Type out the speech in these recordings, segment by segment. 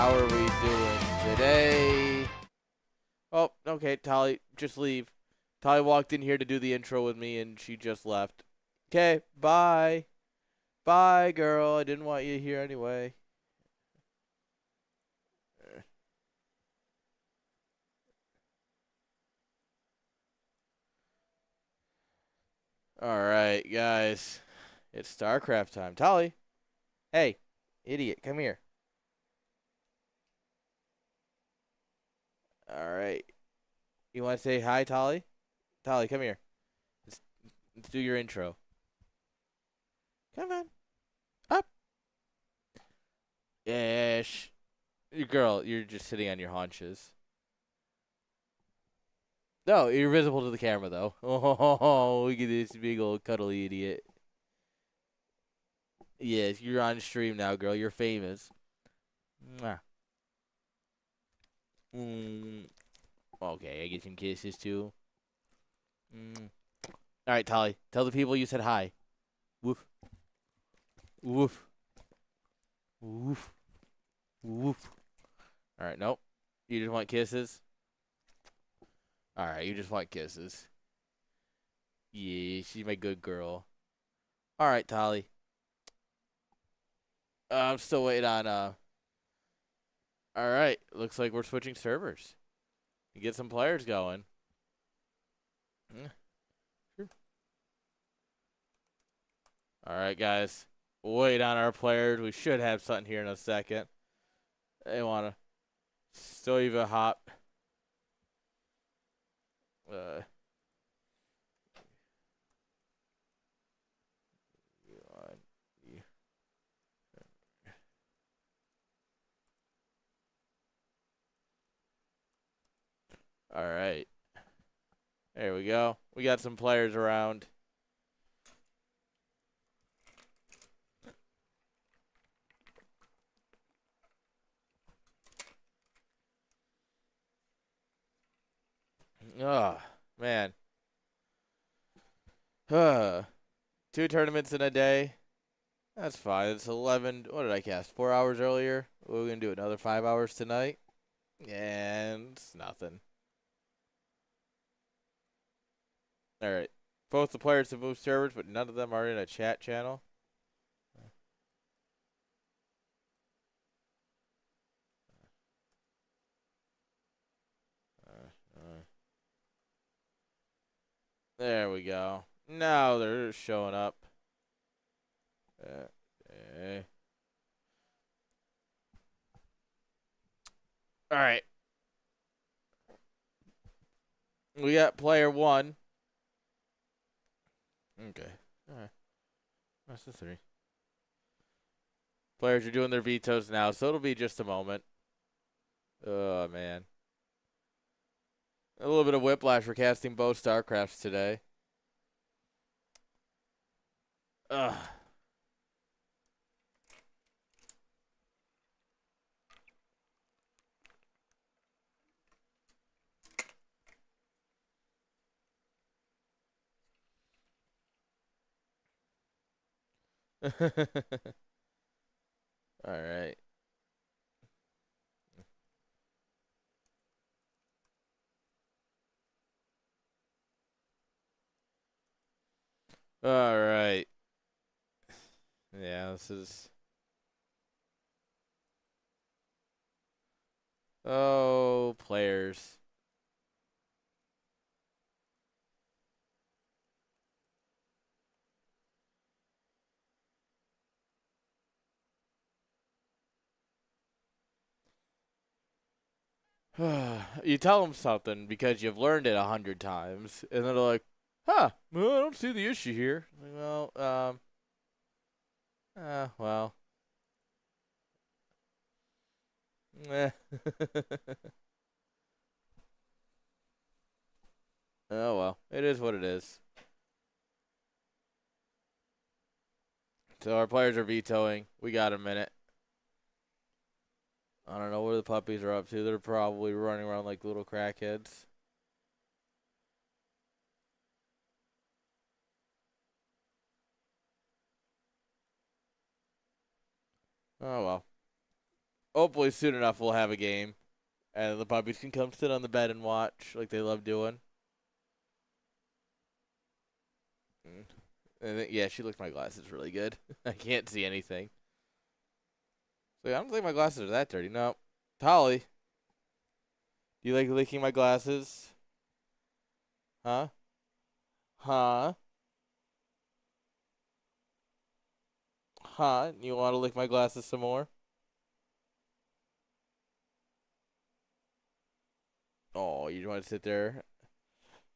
How are we doing today? Oh, okay, Tali, just leave. Tali walked in here to do the intro with me, and she just left. Okay, bye. Bye, girl. I didn't want you here anyway. All right, guys. It's StarCraft time. Tali, hey, idiot, come here. All right. You want to say hi, Tali? Tali, come here. Let's, let's do your intro. Come on. Up. Yes. Girl, you're just sitting on your haunches. No, you're visible to the camera, though. Oh, look at this big old cuddly idiot. Yes, you're on stream now, girl. You're famous. Mwah. Mm. Okay, I get some kisses, too. Mm. All right, Tali, tell the people you said hi. Woof. Woof. Woof. Woof. All right, nope. You just want kisses? All right, you just want kisses. Yeah, she's my good girl. All right, Tali. I'm still waiting on, All right, looks like we're switching servers. Get some players going. Yeah, sure. All right, guys. Wait on our players. We should have something here in a second. They want to still even hop. Uh, all right. There we go. We got some players around. Oh, man. 2 tournaments in a day. That's fine. It's 11. What did I cast? 4 hours earlier. We're going to do another 5 hours tonight. And it's nothing. All right. Both the players have moved servers, but none of them are in a chat channel. There we go. Now they're showing up. Okay. All right. We got player 1. Okay. All right. That's the 3. Players are doing their vetoes now, so it'll be just a moment. Oh, man. A little bit of whiplash for casting both StarCrafts today. Ugh. All right. All right. Yeah, this is... Oh, players. You tell them something because you've learned it 100 times, and then they're like, huh, well, I don't see the issue here. Like, well, well. Eh. Oh, well. It is what it is. So our players are vetoing. We got a minute. I don't know where the puppies are up to. They're probably running around like little crackheads. Oh, well. hopefully soon enough we'll have a game. And the puppies can come sit on the bed and watch like they love doing. And yeah, she looks my glasses really good. I can't see anything. So yeah, I don't think my glasses are that dirty. No. Tolly, do you like licking my glasses? Huh? Huh? Huh? You want to lick my glasses some more? Oh, you want to sit there?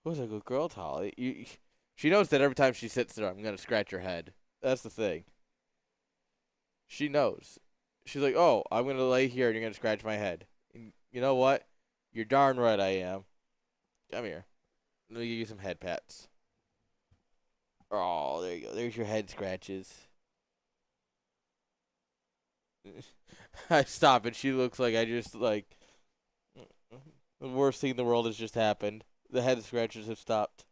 Who's a good girl, Tolly? She knows that every time she sits there, I'm gonna scratch her head. That's the thing. She knows. She's like, "Oh, I'm gonna lay here and you're gonna scratch my head." And you know what? You're darn right I am. Come here. Let me give you some head pats. Oh, there you go. There's your head scratches. I stop it. She looks like I just like the worst thing in the world has just happened. The head scratches have stopped.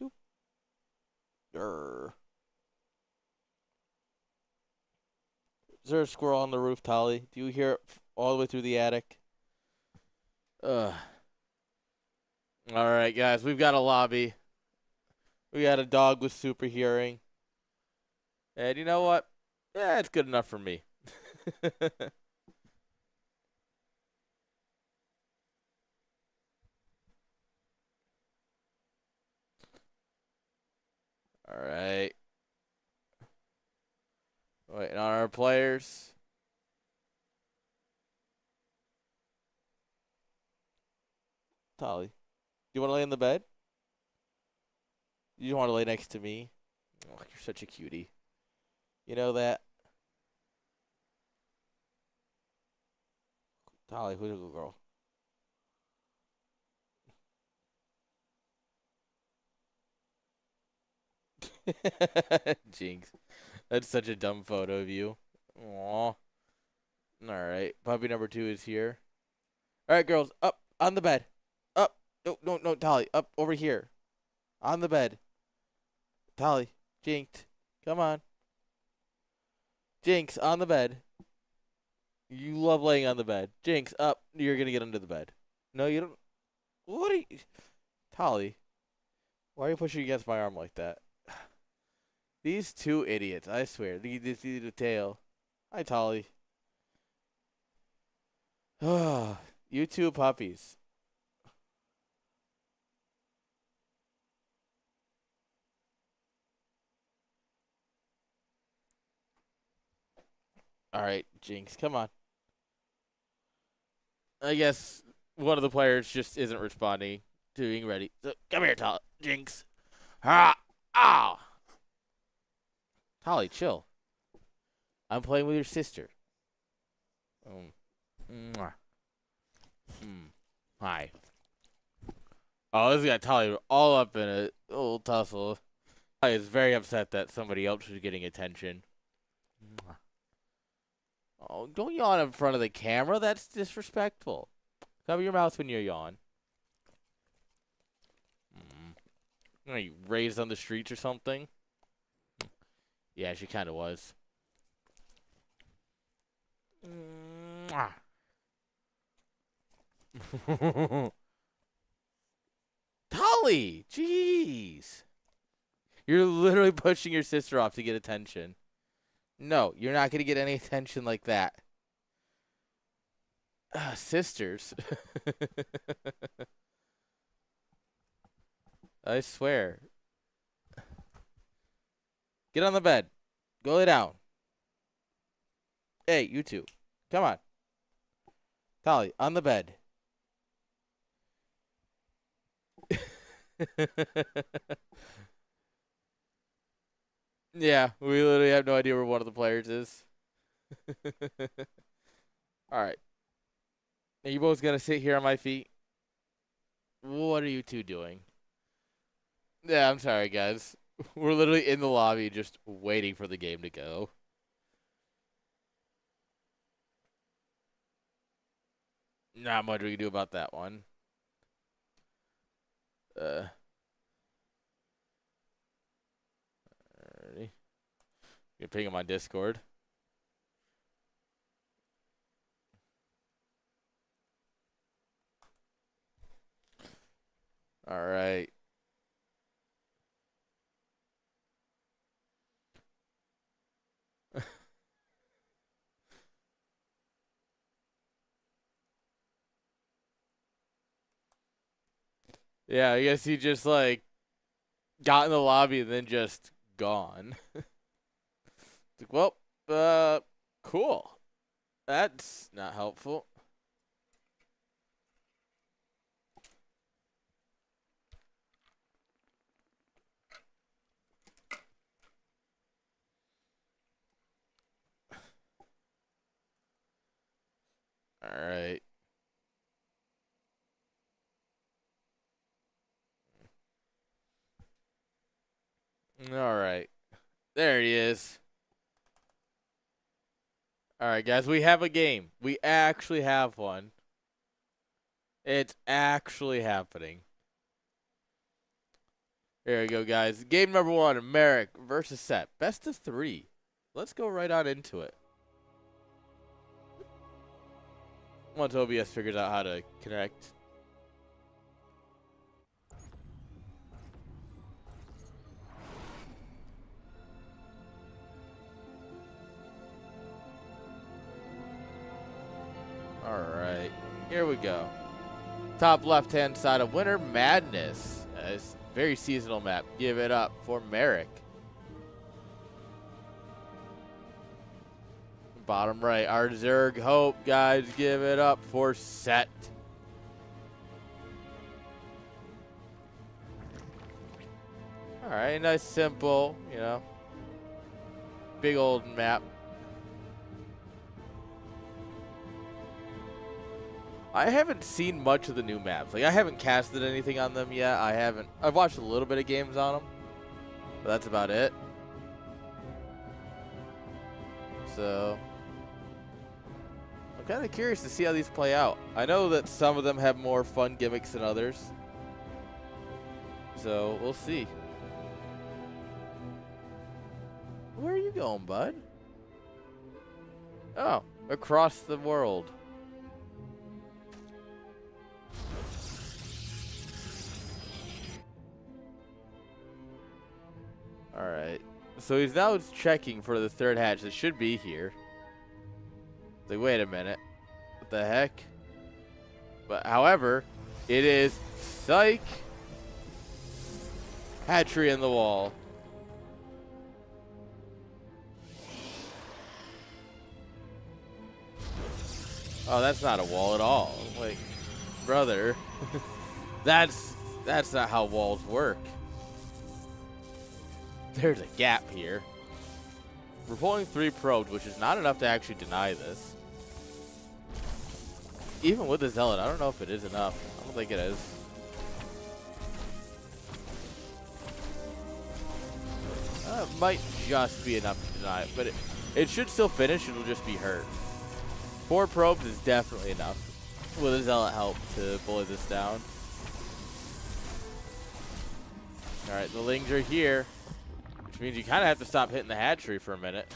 Doop. Grr. Is there a squirrel on the roof, Tolly? Do you hear it all the way through the attic? Ugh. All right, guys, we've got a lobby. We got a dog with super hearing. And you know what? Yeah, it's good enough for me. All right. Waiting on our players. Tolly, do you want to lay in the bed? You want to lay next to me? Oh, you're such a cutie. You know that? Tolly, who's a good girl? Jinx. That's such a dumb photo of you. Aw. Alright. Puppy number 2 is here. Alright, girls. Up. On the bed. Up. No, no, no, Tolly. Up over here. On the bed. Tolly. Jinx. Come on. Jinx, on the bed. You love laying on the bed. Jinx, up. You're going to get under the bed. No, you don't. What are you. Tolly. Why are you pushing against my arm like that? These two idiots, I swear. They see the tail. Hi, Tolly. You two puppies. All right, Jinx, come on. I guess one of the players just isn't responding to being ready. So come here, Jinx. Ah, ah. Tolly, chill. I'm playing with your sister. Mwah. Hi. Oh, this got Tolly all up in a little tussle. Tolly is very upset that somebody else is getting attention. Mwah. Oh, don't yawn in front of the camera. That's disrespectful. Cover your mouth when you yawn. Are you raised on the streets or something? Yeah, she kind of was. Tolly! Jeez! You're literally pushing your sister off to get attention. No, you're not going to get any attention like that. Sisters. I swear. Get on the bed. Go lay down. Hey, you two. Come on. Tolly, on the bed. Yeah, we literally have no idea where one of the players is. All right. Are you both going to sit here on my feet? What are you two doing? Yeah, I'm sorry, guys. We're literally in the lobby just waiting for the game to go. Not much we can do about that one. Alrighty. You ping him on Discord. All right. Yeah, I guess he just like got in the lobby and then just gone. Like, well, cool. That's not helpful. All right. All right. There he is. All right, guys, we have a game. We actually have one. It's actually happening. Here we go, guys. Game number 1, Merrick versus Set. Best of 3. Let's go right on into it. Once OBS figures out how to connect. All right, here we go. Top left-hand side of Winter Madness. It's a very seasonal map. Give it up for Merrick. Bottom right, our Zerg Hope, guys. Give it up for Set. All right, nice, simple, you know, big old map. I haven't seen much of the new maps. Like, I haven't casted anything on them yet. I've watched a little bit of games on them, but that's about it. So I'm kind of curious to see how these play out. I know that some of them have more fun gimmicks than others, so we'll see. Where are you going, bud? Oh, across the world. All right. So he's now checking for the third hatch that should be here. Like, wait a minute. What the heck? But however, it is psych. Hatchery in the wall. Oh, that's not a wall at all. Like, brother, that's not how walls work. There's a gap here. We're pulling 3 probes, which is not enough to actually deny this. Even with the Zealot, I don't know if it is enough. I don't think it is. It might just be enough to deny it, but it should still finish. It'll just be hurt. 4 probes is definitely enough with a Zealot help to bully this down. All right, the Lings are here, which means you kind of have to stop hitting the hatchery for a minute.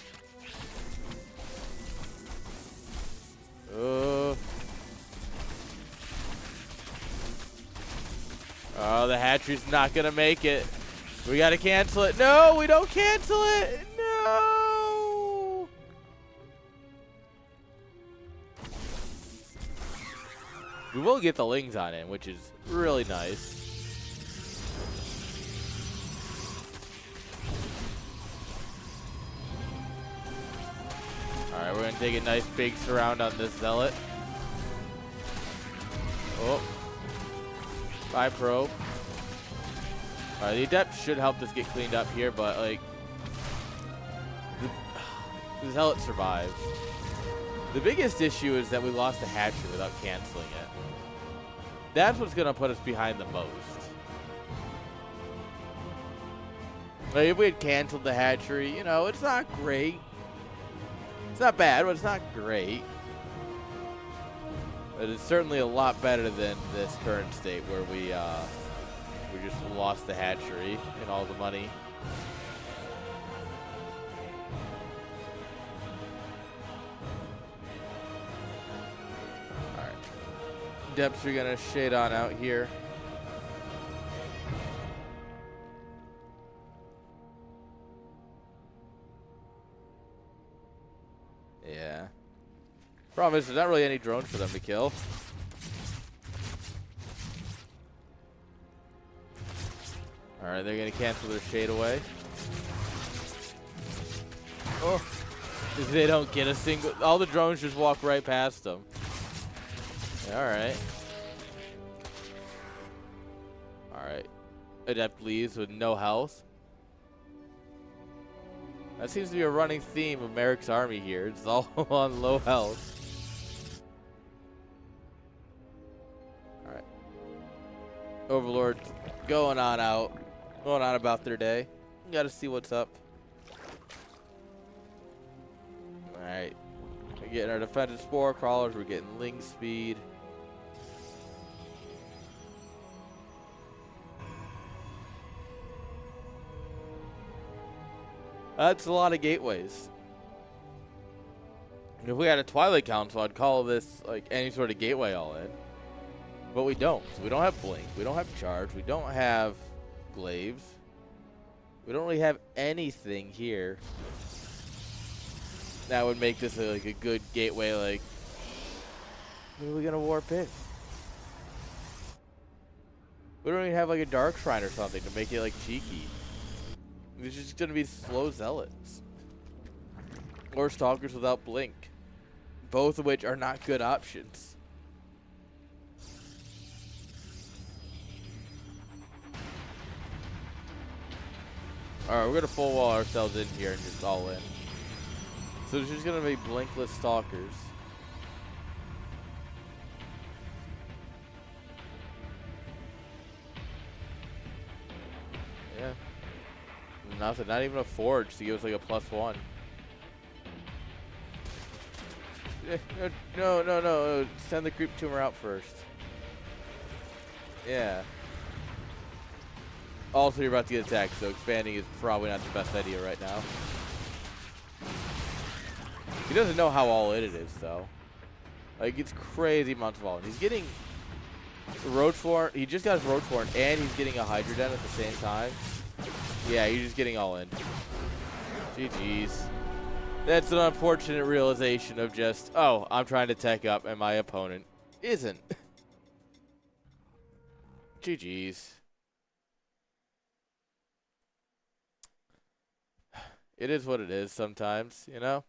Oh, the hatchery's not going to make it. We got to cancel it. No, we don't cancel it. No. We will get the Lings on in, which is really nice. All right, we're going to take a nice big surround on this Zealot. Oh. 5 probe. All right, the Adept should help this get cleaned up here, but, like, the Zealot survives. The biggest issue is that we lost the hatchery without canceling it. That's what's going to put us behind the most. Like, if we had canceled the hatchery, you know, it's not great. It's not bad, but it's not great. But it's certainly a lot better than this current state where we just lost the hatchery and all the money. All right. Depths are going to shade on out here. Yeah. Problem is, there's not really any drones for them to kill. Alright, they're going to cancel their shade away. Oh. They don't get a single... All the drones just walk right past them. Alright. Alright. Adept leaves with no health. That seems to be a running theme of Merrick's army here. It's all on low health. Alright. Overlord going on out. Going on about their day. Gotta see what's up. Alright. We're getting our defensive spore crawlers. We're getting ling speed. That's a lot of gateways. If we had a Twilight Council, I'd call this like any sort of gateway all in. But we don't. So we don't have Blink. We don't have Charge. We don't have Glaives. We don't really have anything here that would make this like a good gateway. Like, what are we gonna warp in? We don't even have like a Dark Shrine or something to make it like cheeky. It's just gonna be slow Zealots or Stalkers without Blink, both of which are not good options. Alright, we're gonna full wall ourselves in here and just all in. So there's just gonna be Blinkless Stalkers. Yeah. Nothing, not even a forge to give us like a +1. No. Send the creep tumor out first. Yeah. Also, you're about to get attacked, so expanding is probably not the best idea right now. He doesn't know how all in it is, though. Like, it's crazy amounts of all in. He's getting Roachforn. He just got his Roachforn, and he's getting a Hydra Den at the same time. Yeah, you're just getting all in. GG's. That's an unfortunate realization of just, oh, I'm trying to tech up, and my opponent isn't. GG's. It is what it is sometimes, you know?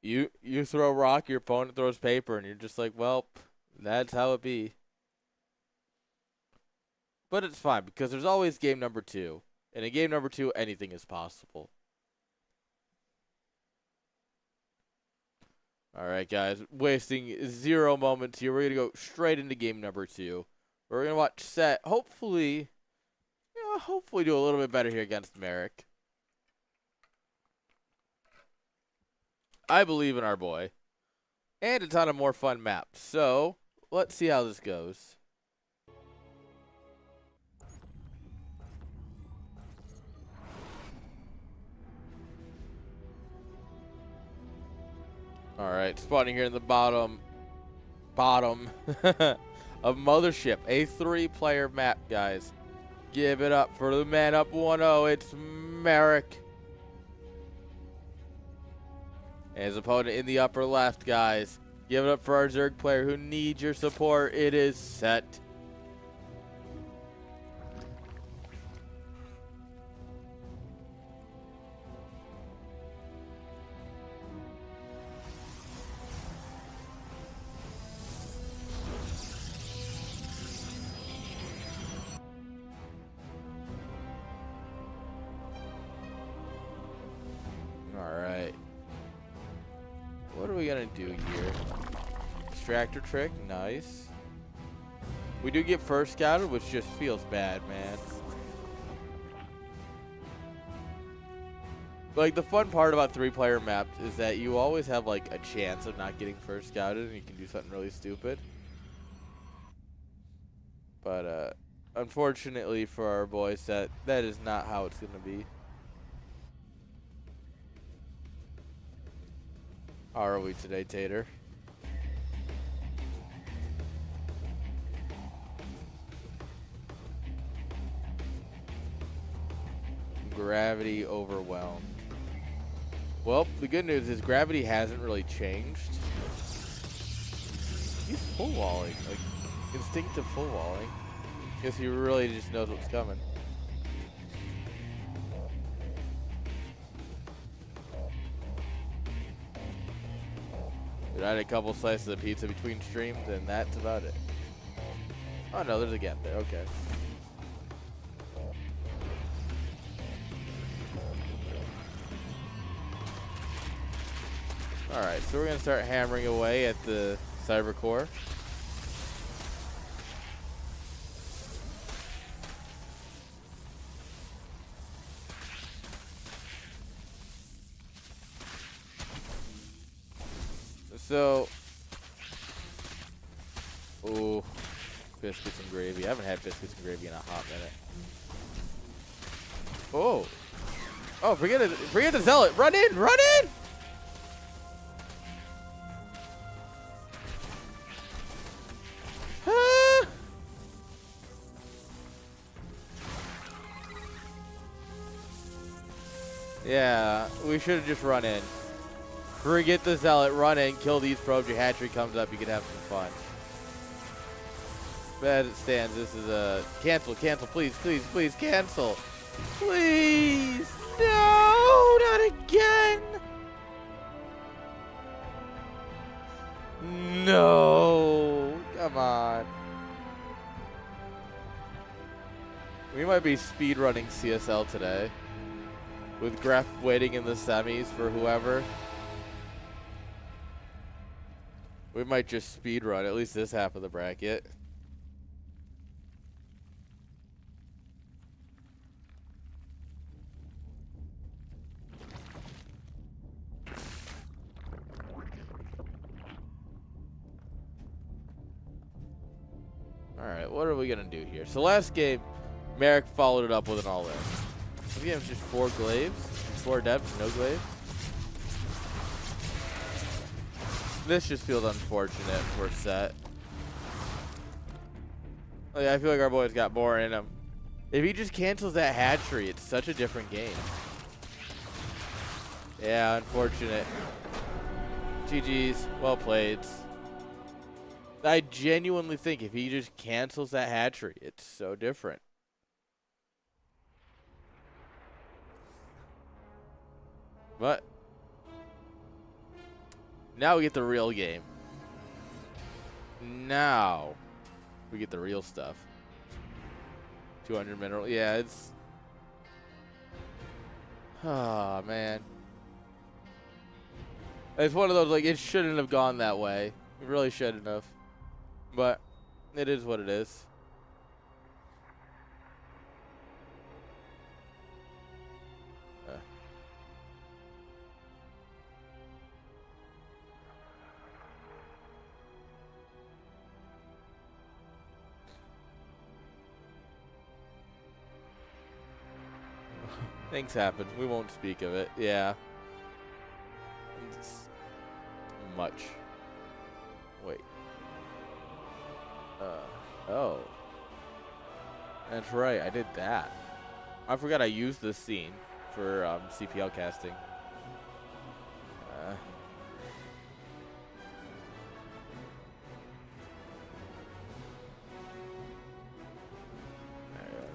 You throw a rock, your opponent throws paper, and you're just like, well, that's how it be. But it's fine, because there's always game number 2. And in game number 2, anything is possible. Alright, guys. Wasting 0 moments here. We're going to go straight into game number 2. We're going to watch Set. Hopefully do a little bit better here against Merrick. I believe in our boy. And a ton of more fun maps. So, let's see how this goes. Alright, spawning here in the bottom of Mothership. A 3-player map, guys. Give it up for the man up 1-0. It's Merrick. And his opponent in the upper left, guys. Give it up for our Zerg player who needs your support. It is Set. Alright. What are we going to do here? Distractor trick. Nice. We do get first scouted, which just feels bad, man. Like, the fun part about 3-player maps is that you always have, like, a chance of not getting first scouted, and you can do something really stupid. But, unfortunately for our boy Set, that is not how it's going to be. How are we today, Tater? Gravity overwhelmed. Well, the good news is gravity hasn't really changed. He's full walling, like instinctive full walling. Guess he really just knows what's coming. I had a couple slices of pizza between streams, and that's about it. Oh no, there's a gap there. Okay. Alright, so we're going to start hammering away at the cyber core. So, ooh, biscuits and gravy. I haven't had biscuits and gravy in a hot minute. Oh, oh, forget it. Forget the zealot. Run in, run in. Ah. Yeah, we should have just run in. Forget the zealot, run in, kill these probes, your hatchery comes up, you can have some fun. But as it stands, this is a cancel, please, please, please, cancel. Please, no, not again. No, come on. We might be speedrunning CSL today. With Gref waiting in the semis for whoever. We might just speed run at least this half of the bracket. All right, what are we gonna do here? So last game, Merrick followed it up with an all-in. This game was just 4 glaives, 4 depths, no glaives. This just feels unfortunate for set. Like, I feel like our boy's got more in him. If he just cancels that hatchery, it's such a different game. Yeah, unfortunate. GG's, well played. I genuinely think if he just cancels that hatchery, it's so different. But now we get the real game. Now we get the real stuff. 200 mineral. Yeah, it's... Oh, man. It's one of those, like, it shouldn't have gone that way. It really shouldn't have. But it is what it is. Things happen. We won't speak of it. Yeah. It's much. Wait. Oh. That's right. I did that. I forgot I used this scene for CPL casting.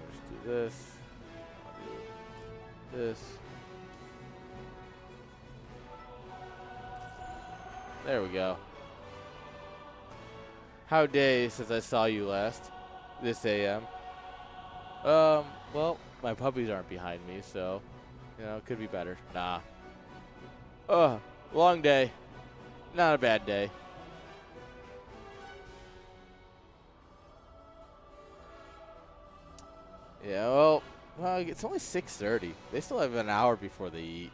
Let's do this. This. There we go. How day since I saw you last? This AM. Well, my puppies aren't behind me, so, you know, it could be better. Nah. Long day. Not a bad day. Yeah, well, it's only 6:30. They still have an hour before they eat.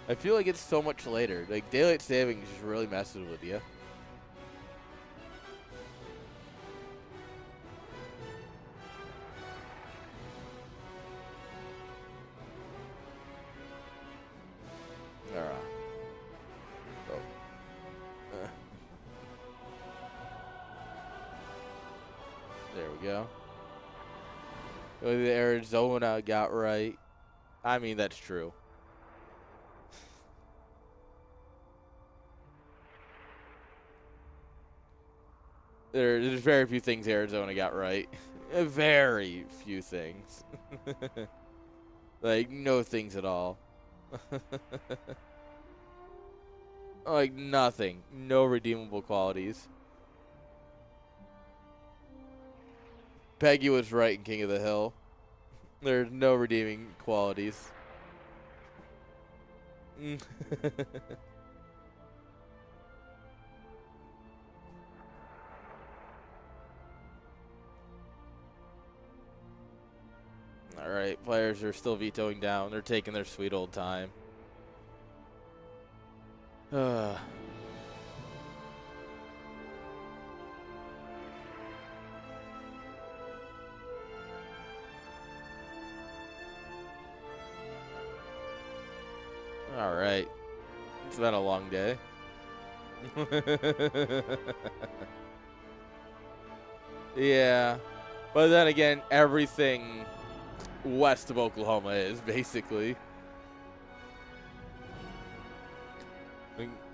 I feel like it's so much later. Like, daylight savings just really messes with you. Alright. Oh. There we go. The Arizona got right. I mean, that's true. There's very few things Arizona got right. Very few things. Like, no things at all. Like, nothing. No redeemable qualities. Peggy was right in King of the Hill. There's no redeeming qualities. Alright, players are still vetoing down. They're taking their sweet old time. Alright. It's been a long day. Yeah. But then again, everything west of Oklahoma is, basically.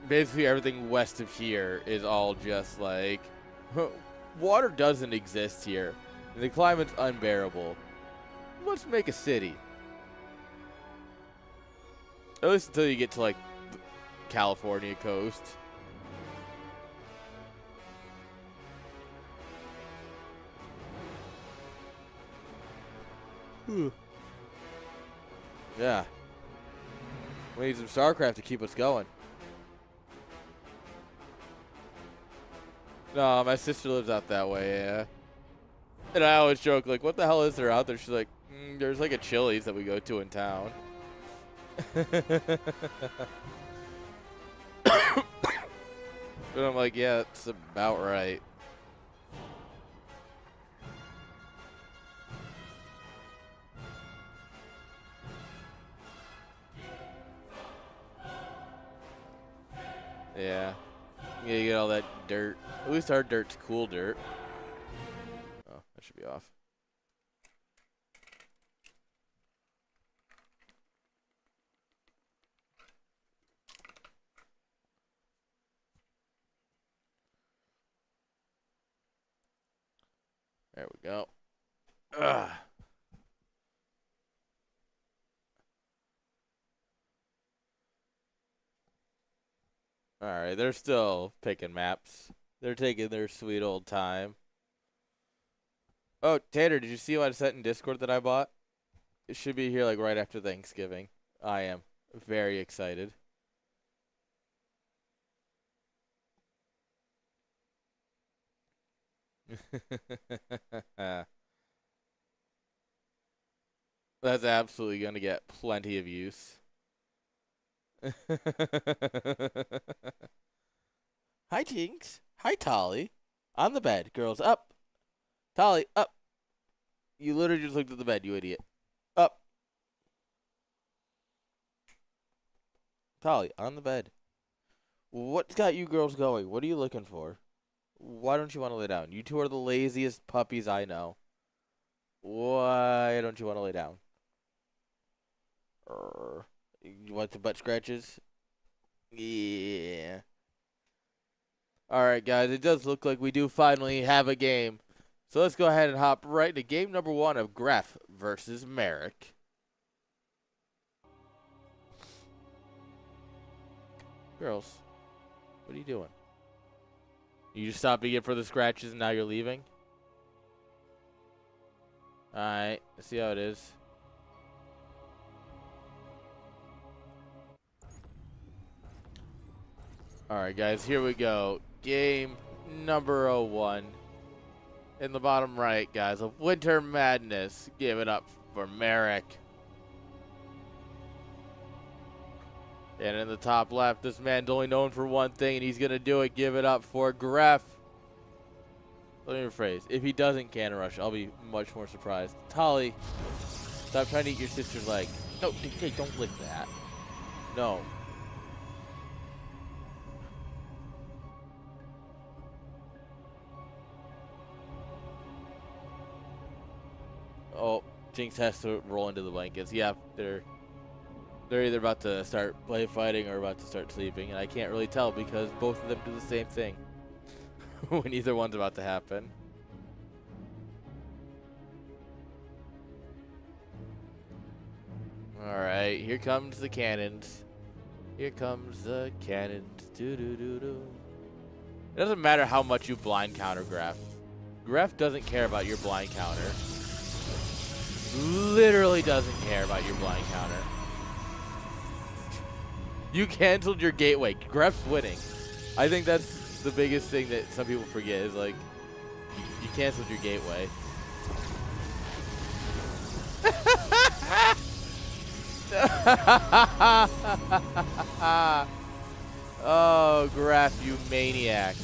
Basically, everything west of here is all just like... Water doesn't exist here. The climate's unbearable. Let's make a city. At least until you get to, like, the California coast. Yeah. We need some StarCraft to keep us going. No, my sister lives out that way, yeah. And I always joke, like, what the hell is there out there? She's like, there's like a Chili's that we go to in town. And I'm like, yeah, that's about right. Yeah. Yeah, you get all that dirt. At least our dirt's cool dirt. Oh, that should be off. There we go. Ugh. All right, they're still picking maps. They're taking their sweet old time. Oh, Tanner, did you see what I sent in Discord that I bought? It should be here like right after Thanksgiving. I am very excited. That's absolutely going to get plenty of use. Hi, Jinx. Hi, Tolly. On the bed. Girls, up. Tolly, up. You literally just looked at the bed, you idiot. Up. Tolly, on the bed. What's got you girls going? What are you looking for? Why don't you want to lay down? You two are the laziest puppies I know. Why don't you want to lay down? You want the butt scratches? Yeah. Alright, guys. It does look like we do finally have a game. So let's go ahead and hop right into game number 1 of Gref versus Merrick. Girls, what are you doing? You just stopped again for the scratches and now you're leaving? Alright, let's see how it is. Alright, guys, here we go. Game number 1. In the bottom right, guys, of Winter Madness. Give it up for Merrick. And in the top left, this man's only known for one thing, and he's going to do it. Give it up for Gref. Let me rephrase. If he doesn't cannon rush, I'll be much more surprised. Tolly, stop trying to eat your sister's leg. No, hey, don't lick that. No. Oh, Jinx has to roll into the blankets. Yeah, they're They're either about to start play fighting or about to start sleeping, and I can't really tell because both of them do the same thing when either one's about to happen. Alright, here comes the cannons. Here comes the cannons. Doo-doo-doo-doo. It doesn't matter how much you blind counter Gref. Gref doesn't care about your blind counter. Literally doesn't care about your blind counter. You canceled your gateway. Gref's winning. I think that's the biggest thing that some people forget is like, you canceled your gateway. Oh, Gref, you maniac.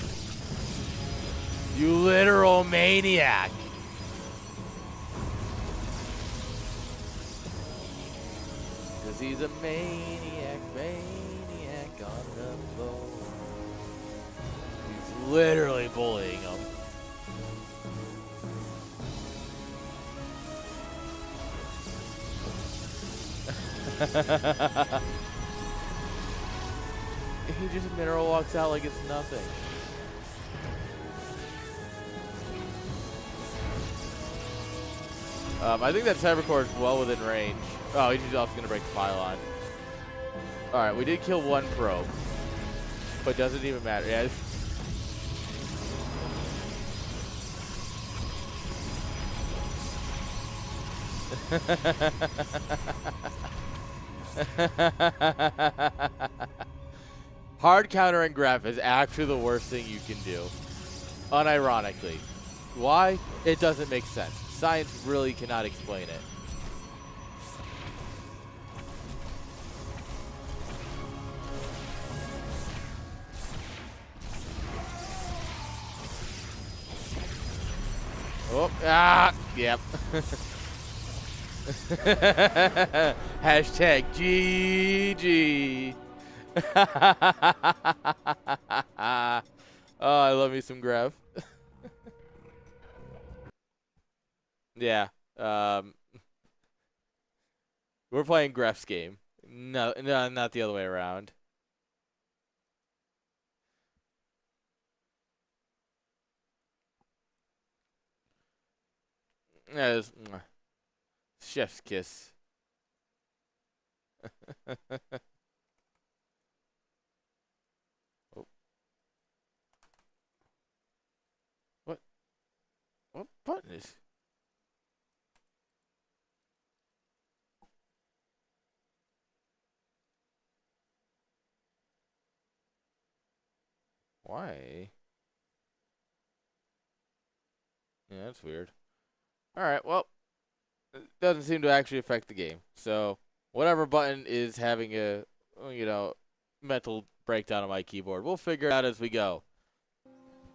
You literal maniac. Cause he's a maniac on the floor. He's literally bullying him. He just mineral walks out like it's nothing. I think that Cybercore is well within range. Oh, he's also going to break the pylon. Alright, we did kill one probe. But doesn't even matter. Yeah. Hard countering Gref is actually the worst thing you can do. Unironically. Why? It doesn't make sense. Science really cannot explain it. Oh, yep. Hashtag GG. Oh, I love me some Gref. Yeah. We're playing Gref's game. No, not the other way around. Yes. Chef's kiss. Oh. What button is? Why? Yeah, that's weird. Alright, well, it doesn't seem to actually affect the game. So, whatever button is having a, mental breakdown on my keyboard, we'll figure it out as we go.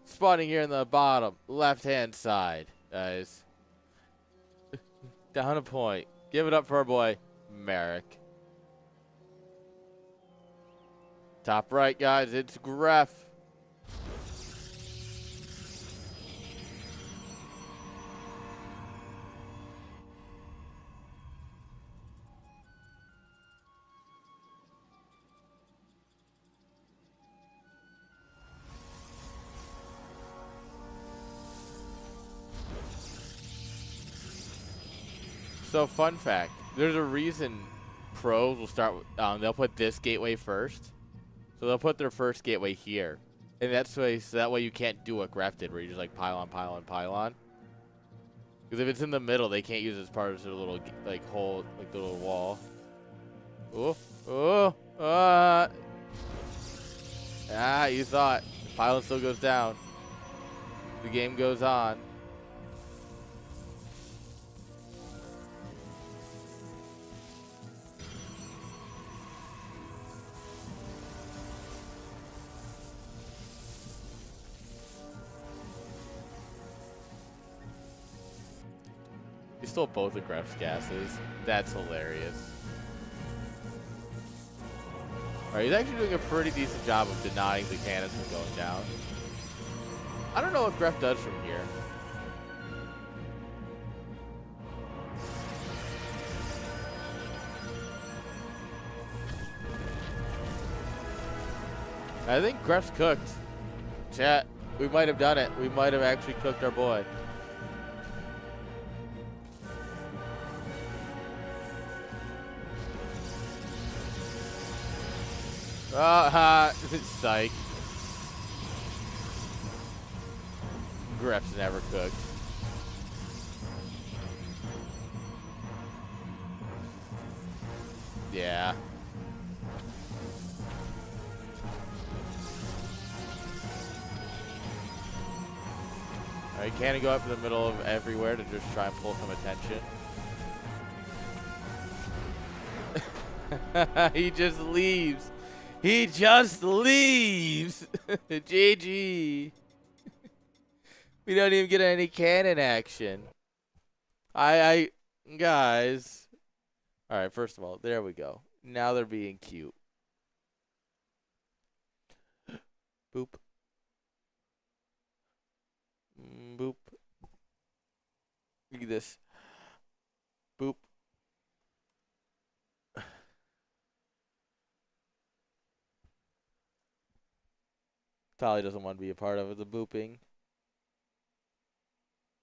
Spawning here in the bottom, left-hand side, guys. Down a point. Give it up for our boy, Merrick. Top right, guys, it's Gref. So, fun fact, there's a reason pros will start with, they'll put this gateway first. So they'll put their first gateway here. And that's way, so that way you can't do what Gref did, where you just like pylon, pylon, pylon. Because if it's in the middle, they can't use it as part of their little, like, hole, like the little wall. You saw it. The pylon still goes down. The game goes on. He stole both of Gref's gases. That's hilarious. Alright, he's actually doing a pretty decent job of denying the cannons from going down. I don't know what Gref does from here. I think Gref's cooked. Chat, we might have done it. We might have actually cooked our boy. Psych. Gref's never cooked. Yeah. Alright, can't go up in the middle of everywhere to just try and pull some attention. He just leaves. He just leaves. GG. We don't even get any cannon action. Guys. All right, first of all, there we go. Now they're being cute. Boop. Boop. Look at this. Boop. Tali doesn't want to be a part of it, the booping.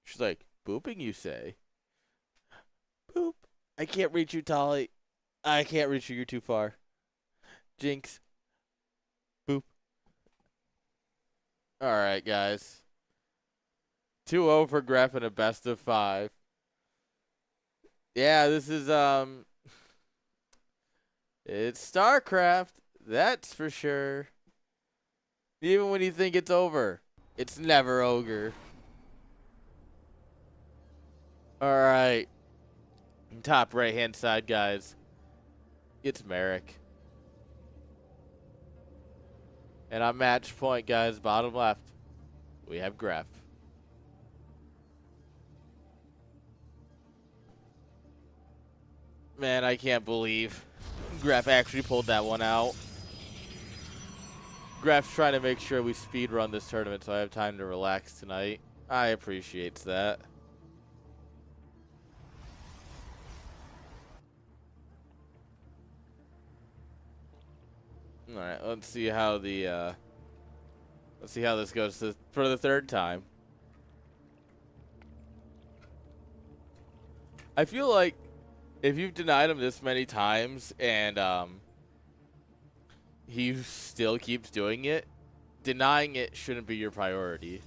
She's like, booping, you say? Boop. I can't reach you, Tali. I can't reach you. You're too far. Jinx. Boop. All right, guys. 2-0 for Gref in a best of 5. Yeah, this is, it's StarCraft. That's for sure. Even when you think it's over, it's never ogre. All right. Top right-hand side, guys. It's Merrick. And on match point, guys, bottom left, we have Gref. Man, I can't believe Gref actually pulled that one out. Gref's trying to make sure we speed run this tournament so I have time to relax tonight. I appreciate that. All right, let's see how the let's see how this goes for the third time. I feel like if you've denied him this many times and he still keeps doing it, denying it shouldn't be your priority.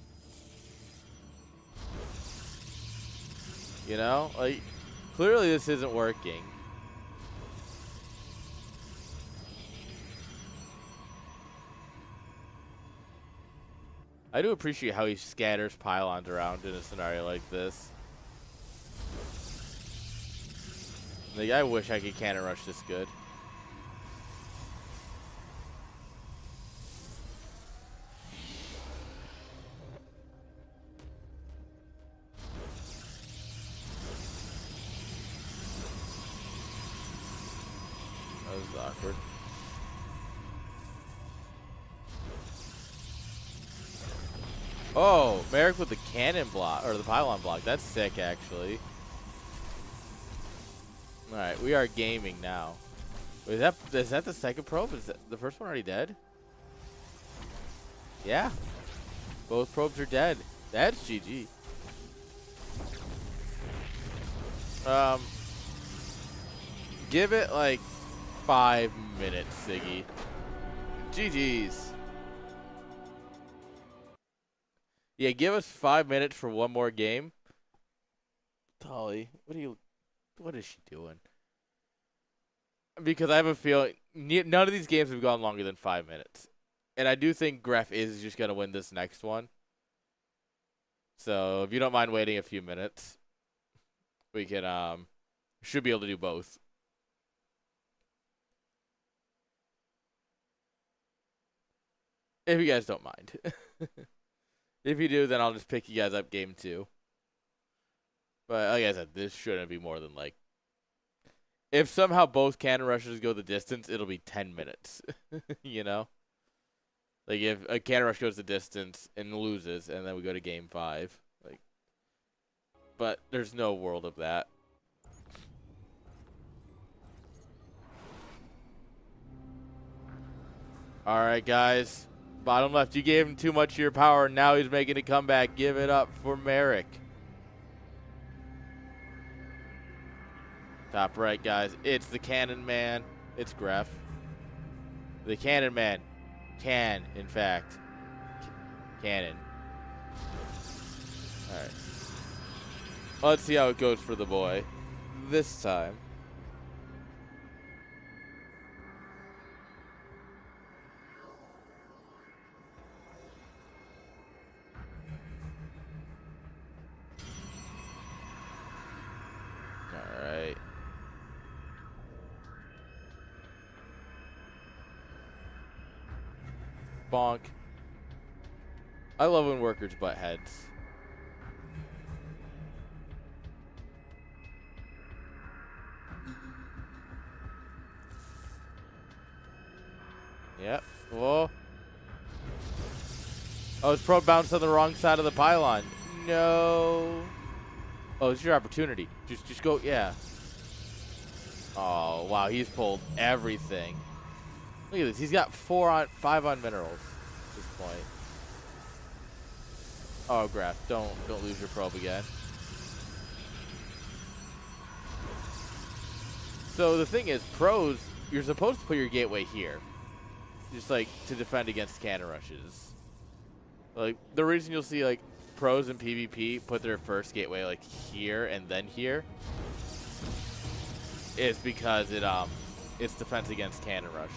You know? Like, clearly this isn't working. I do appreciate how he scatters pylons around in a scenario like this. Like, I wish I could cannon rush this good. That was awkward. Oh, Merrick with the cannon block, or the pylon block. That's sick, actually. Alright, we are gaming now. Wait, is that the second probe? Is that the first one already dead? Yeah. Both probes are dead. That's GG. Give it like 5 minutes, Siggy. GG's. Yeah, give us 5 minutes for one more game. Tali, what is she doing? Because I have a feeling none of these games have gone longer than 5 minutes. And I do think Gref is just going to win this next one. So if you don't mind waiting a few minutes, we can, should be able to do both. If you guys don't mind. If you do, then I'll just pick you guys up game 2. But like I said, this shouldn't be more than like... If somehow both cannon rushers go the distance, it'll be 10 minutes. You know? Like if a cannon rush goes the distance and loses, and then we go to game 5. Like, but there's no world of that. All right, guys. Bottom left, you gave him too much of your power. Now he's making a comeback. Give it up for Merrick. Top right, guys. It's the Cannon Man. It's Gref. The Cannon Man can, in fact, cannon. All right. Let's see how it goes for the boy this time. All right. Bonk. I love when workers butt heads. Yep. Whoa. Oh, his probe bounced on the wrong side of the pylon. No. Oh, it's your opportunity. Just go. Yeah. Oh, wow. He's pulled everything. Look at this. He's got 5 on minerals at this point. Oh, Graf, don't lose your probe again. So the thing is, pros, you're supposed to put your gateway here, just like to defend against cannon rushes. Like the reason you'll see like pros in PvP put their first gateway like here and then here is because it's defense against cannon rush.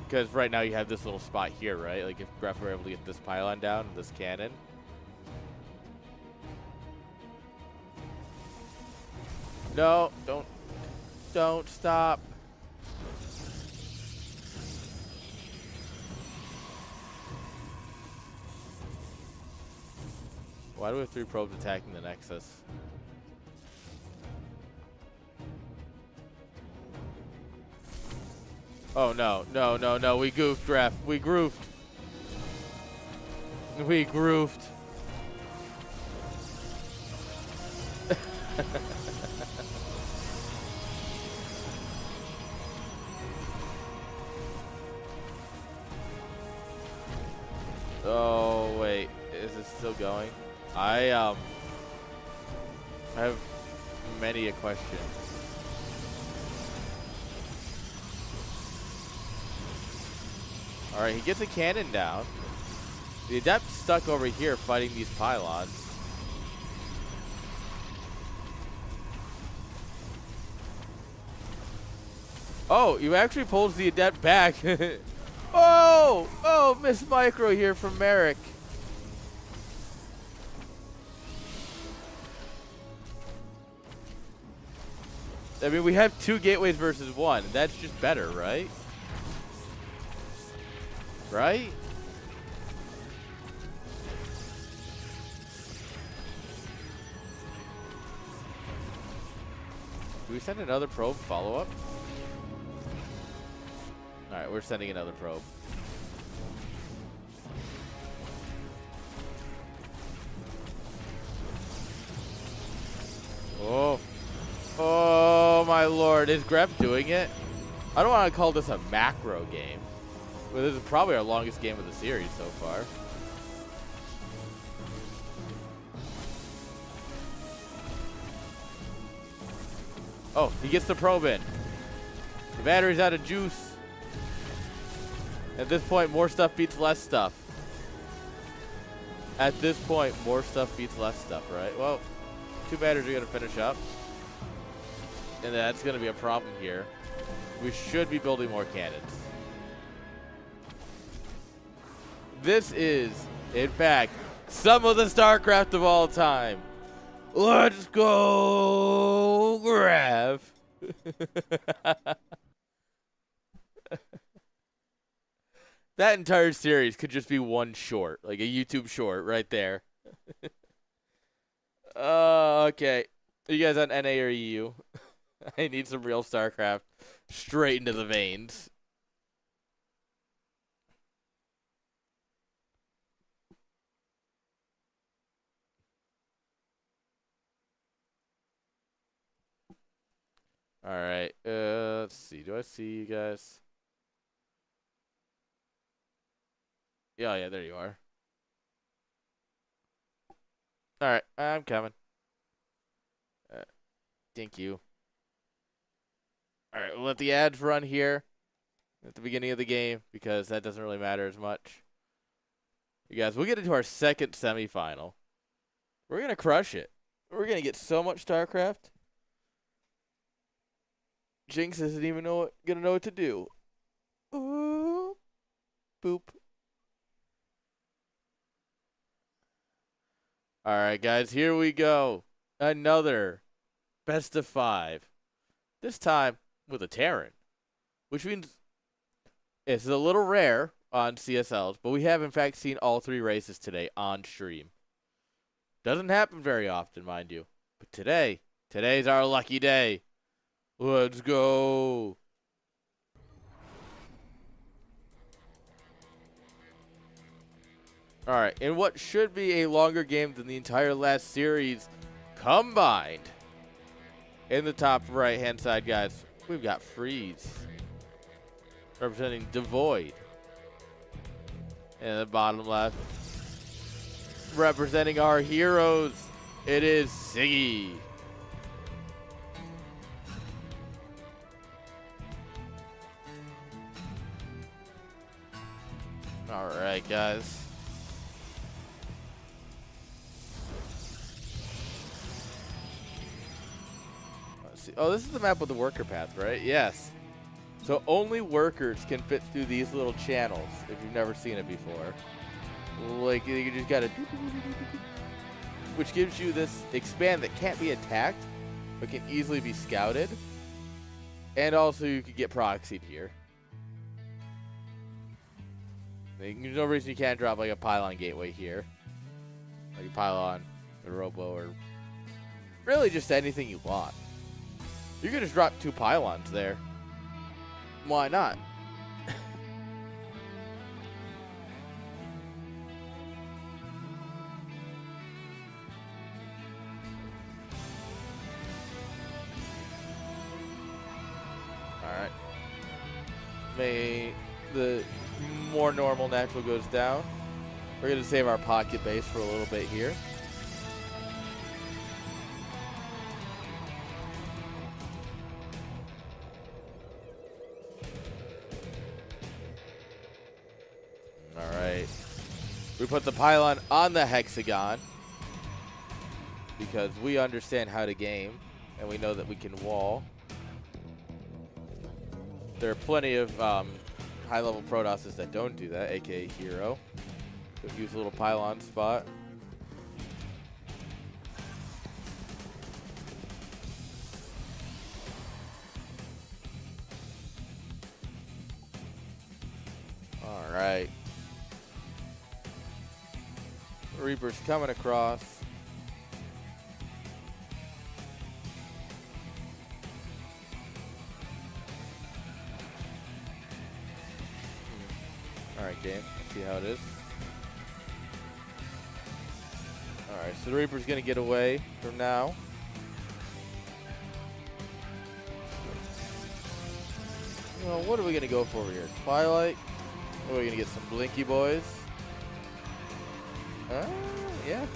Because right now you have this little spot here, right? Like if Graf were able to get this pylon down, this cannon. No, don't stop. Why do we have 3 probes attacking the Nexus? Oh no, no, we goofed, Ref. We groofed. We groofed. Oh wait, is it still going? I have many a question. All right, he gets a cannon down. The Adept's stuck over here fighting these pylons. Oh, he actually pulls the Adept back. Oh, Miss Micro here from Merrick. I mean, we have 2 gateways versus 1. That's just better, right? Right? Do we send another probe follow-up? All right, we're sending another probe. Oh. Oh, my lord. Is Grep doing it? I don't want to call this a macro game. Well, this is probably our longest game of the series so far. Oh, he gets the probe in. The battery's out of juice. At this point, more stuff beats less stuff. At this point, more stuff beats less stuff, right? Well, 2 batteries are going to finish up. And that's going to be a problem here. We should be building more cannons. This is, in fact, some of the StarCraft of all time. Let's go, Graf. That entire series could just be one short, like a YouTube short right there. Okay. Are you guys on NA or EU? I need some real StarCraft straight into the veins. All right. Let's see. Do I see you guys? Oh, yeah, there you are. All right, I'm coming. Thank you. All right, we'll let the ads run here at the beginning of the game because that doesn't really matter as much. You guys, we'll get into our second semifinal. We're going to crush it. We're going to get so much StarCraft. Jinx isn't even going to know what to do. Ooh. Boop. All right, guys, here we go. Another best of 5. This time with a Terran, which means it's a little rare on CSLs, but we have, in fact, seen all 3 races today on stream. Doesn't happen very often, mind you. But today's our lucky day. Let's go. All right, in what should be a longer game than the entire last series combined. In the top right-hand side, guys, we've got Freeze representing Devoid. And the bottom left, representing our heroes, it is Siggy. All right, guys. Let's see. Oh, this is the map with the worker path, right? Yes. So only workers can fit through these little channels if you've never seen it before. Like, you just gotta, which gives you this expand that can't be attacked, but can easily be scouted. And also you could get proxied here. There's no reason you can't drop like a pylon gateway here. Like a pylon, a robo, or really just anything you want. You could just drop 2 pylons there. Why not? Alright. The more normal natural goes down. We're going to save our pocket base for a little bit here. Alright. We put the pylon on the hexagon because we understand how to game and we know that we can wall. There are plenty of high-level Protosses that don't do that, aka Hero. Don't use a little pylon spot. Alright. Reaper's coming across. Alright, game. Let's see how it is. Alright, so the Reaper's going to get away from now. Well, what are we going to go for over here? Twilight? Or are we going to get some Blinky boys? Yeah.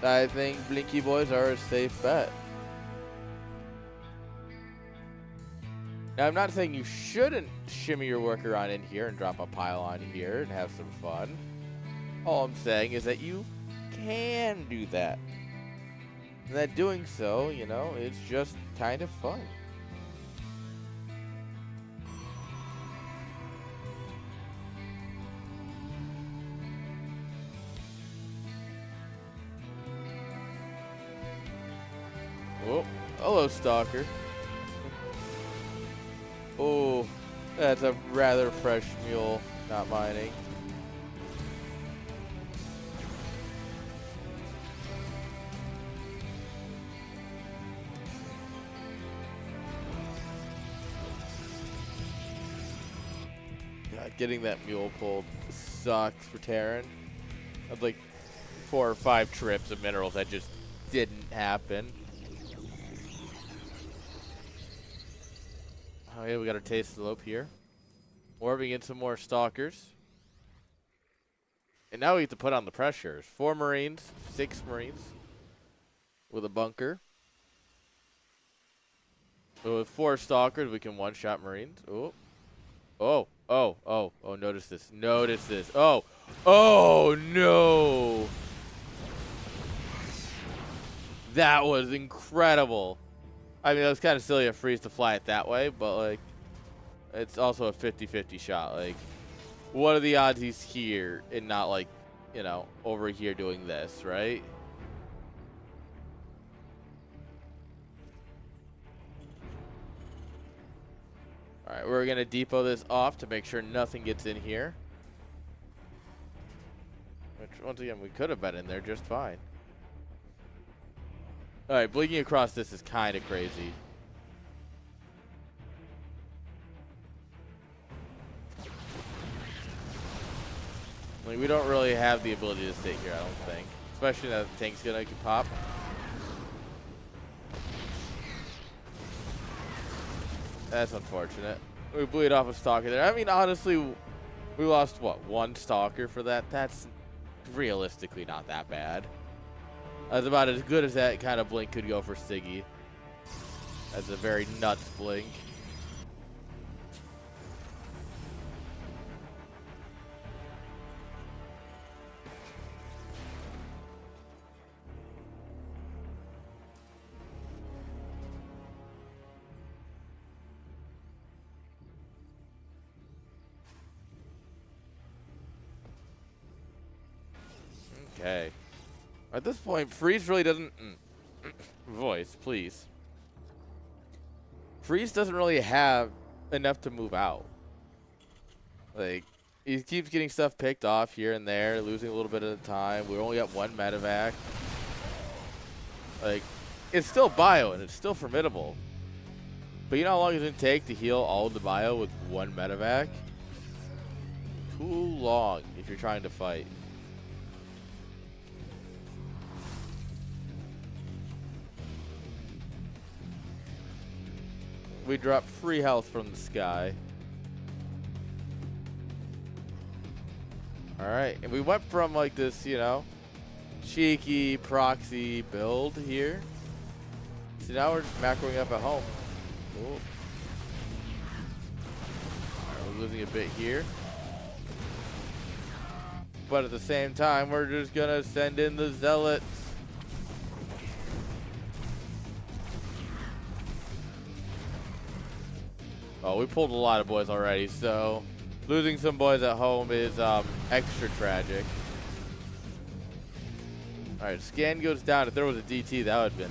I think Blinky boys are a safe bet. Now, I'm not saying you shouldn't shimmy your worker on in here and drop a pylon here and have some fun. All I'm saying is that you can do that. And that doing so, you know, it's just kind of fun. Oh, hello, Stalker. Oh, that's a rather fresh mule, not mining. God, getting that mule pulled sucks for Terran. I'd like 4 or 5 trips of minerals that just didn't happen. Oh yeah, we got a taste slope here. Orbing in some more stalkers. And now we have to put on the pressure. 4 Marines, 6 Marines with a bunker. So with 4 Stalkers, we can one-shot Marines. Oh. Oh, oh, oh, oh, notice this. Notice this. Oh, oh, no. That was incredible. I mean, it was kind of silly at Freeze to fly it that way, but, like, it's also a 50-50 shot. Like, what are the odds he's here and not, like, you know, over here doing this, right? All right, we're going to depot this off to make sure nothing gets in here. Which, once again, we could have been in there just fine. All right, blinking across this is kind of crazy. Like, we don't really have the ability to stay here, I don't think. Especially now the tank's going to pop. That's unfortunate. We bleed off a Stalker there. I mean, honestly, we lost, what, 1 Stalker for that? That's realistically not that bad. That's about as good as that kind of blink could go for Siggy. That's a very nuts blink. Okay. At this point, Freeze really doesn't... Voice, please. Freeze doesn't really have enough to move out. Like, he keeps getting stuff picked off here and there, losing a little bit of the time. We only got 1 medevac. Like, it's still bio, and it's still formidable. But you know how long it's going to take to heal all of the bio with 1 medevac? Too long if you're trying to fight. We dropped free health from the sky. Alright, and we went from like this, you know, cheeky proxy build here. So now we're just macroing up at home. Cool. Right, we're losing a bit here. But at the same time, we're just gonna send in the Zealots. Oh, we pulled a lot of boys already, so losing some boys at home is extra tragic. All right, scan goes down. If there was a DT, that would have been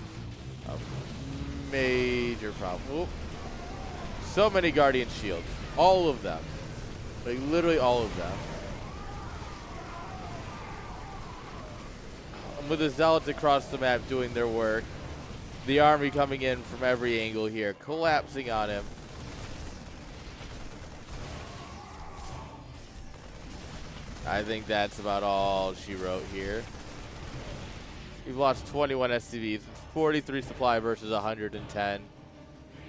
a major problem. Oop. So many Guardian shields. All of them. Like, literally all of them. And with the Zealots across the map doing their work, the army coming in from every angle here, collapsing on him. I think that's about all she wrote here. We've lost 21 SCVs, 43 supply versus 110.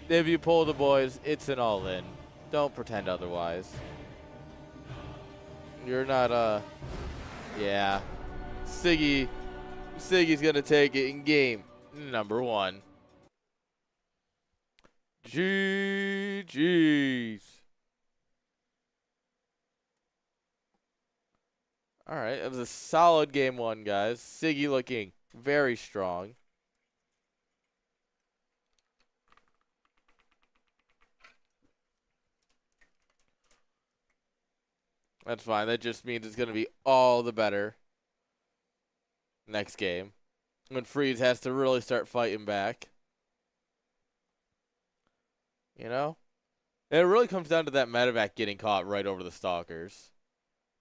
If you pull the boys, it's an all-in. Don't pretend otherwise. You're not, yeah. Siggy's gonna take it in game number 1. GG's. All right, it was a solid game 1, guys. Siggy looking very strong. That's fine. That just means it's going to be all the better next game when Freeze has to really start fighting back. You know? And it really comes down to that medevac getting caught right over the Stalkers.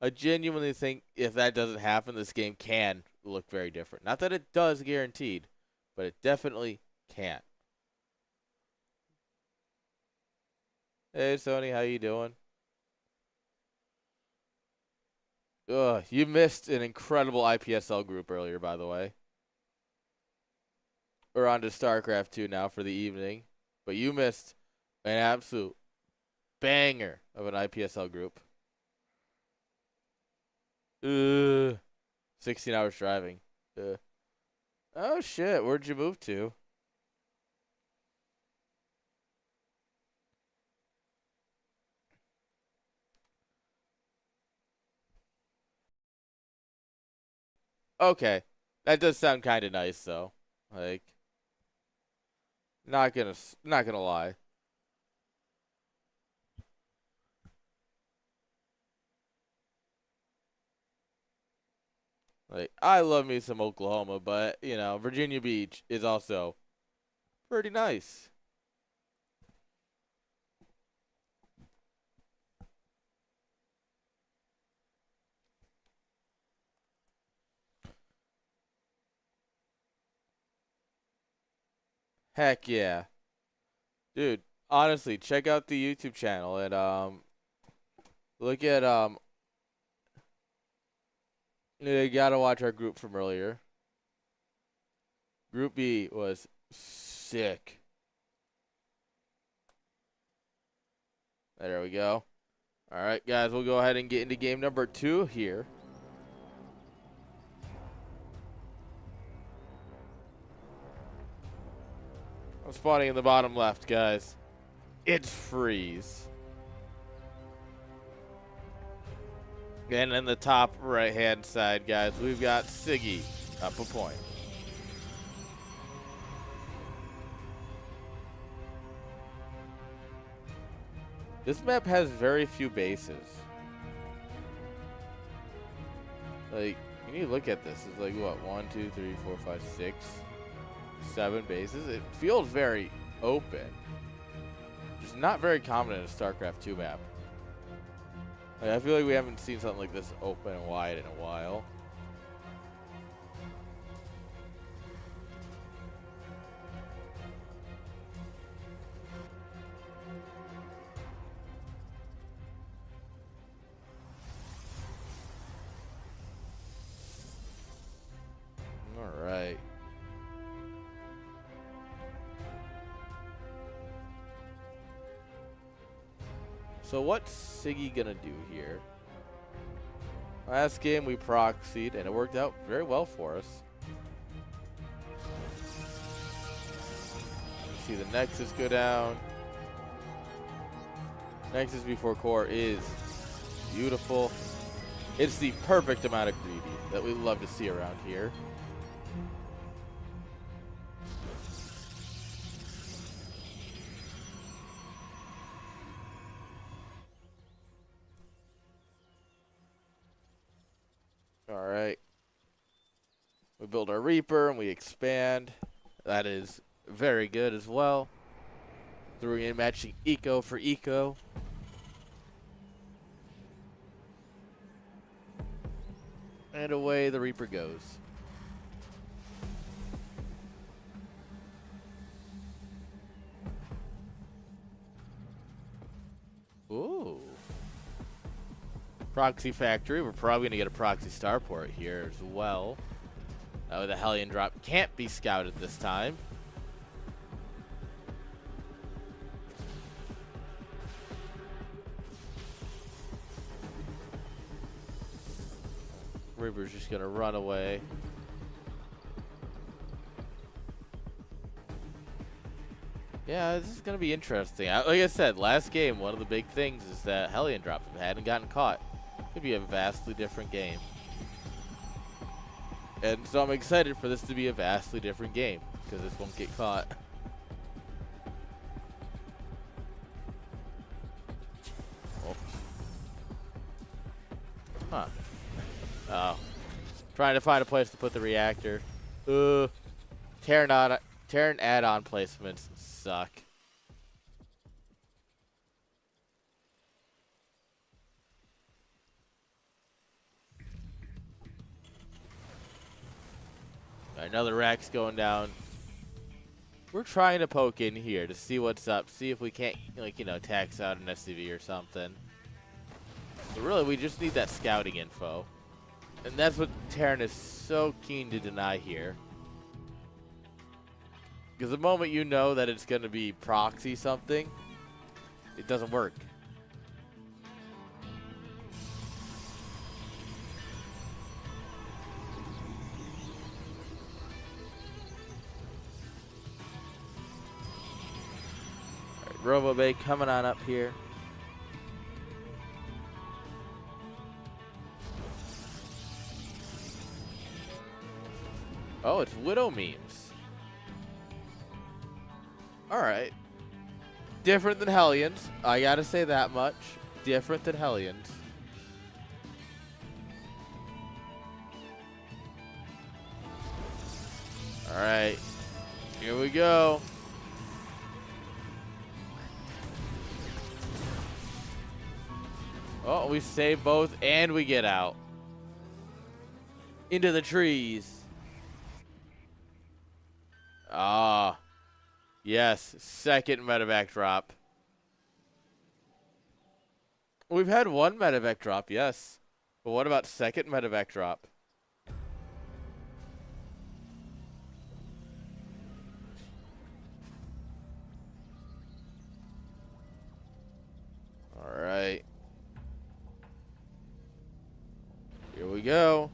I genuinely think if that doesn't happen, this game can look very different. Not that it does guaranteed, but it definitely can. Hey, Sony, how you doing? Ugh, you missed an incredible IPSL group earlier, by the way. We're on to StarCraft 2 now for the evening. But you missed an absolute banger of an IPSL group. Ugh. 16 hours driving. Oh, shit. Where'd you move to? Okay. That does sound kind of nice, though. Like, not gonna lie. Like, I love me some Oklahoma, but, you know, Virginia Beach is also pretty nice. Heck yeah. Dude, honestly, check out the YouTube channel and look at you gotta watch our group from earlier. Group B was sick. There we go. All right, guys, we'll go ahead and get into game number 2 here. I'm spawning in the bottom left, guys. It's freeze. And in the top right-hand side, guys, we've got Siggy up a point. This map has very few bases. Like, you need to look at this. It's like, what, 1, 2, 3, 4, 5, 6, 7 bases? It feels very open. Just not very common in a StarCraft 2 map. Like, I feel like we haven't seen something like this open and wide in a while. All right. So what's Siggy gonna do here? Last game we proxied and it worked out very well for us. See the Nexus go down. Nexus before core is beautiful. It's the perfect amount of greedy that we love to see around here. All right. We build our Reaper and we expand. That is very good as well. Throwing in matching eco for eco. And away the Reaper goes. Ooh. Proxy factory. We're probably going to get a proxy starport here as well. Oh, the Hellion drop can't be scouted this time. Reaper's just going to run away. Yeah, this is going to be interesting. Like I said, last game, one of the big things is that Hellion drop hadn't gotten caught. Could be a vastly different game. And so I'm excited for this to be a vastly different game, because this won't get caught. Oh. Huh. Oh. Trying to find a place to put the reactor. Terran add-on placements suck. Another rack's going down. We're trying to poke in here to see what's up. See if we can't, like, you know, tax out an SCV or something. But really, we just need that scouting info. And that's what Terran is so keen to deny here. Because the moment you know that it's going to be proxy something, it doesn't work. Robobay coming on up here. Oh, it's Widow memes. Alright. Different than Hellions. I gotta say that much. Different than Hellions. Alright. Here we go. Oh, we save both and we get out. Into the trees. Ah. Yes, second medevac drop. We've had one medevac drop, yes. But what about second medevac drop? All right. Here we go.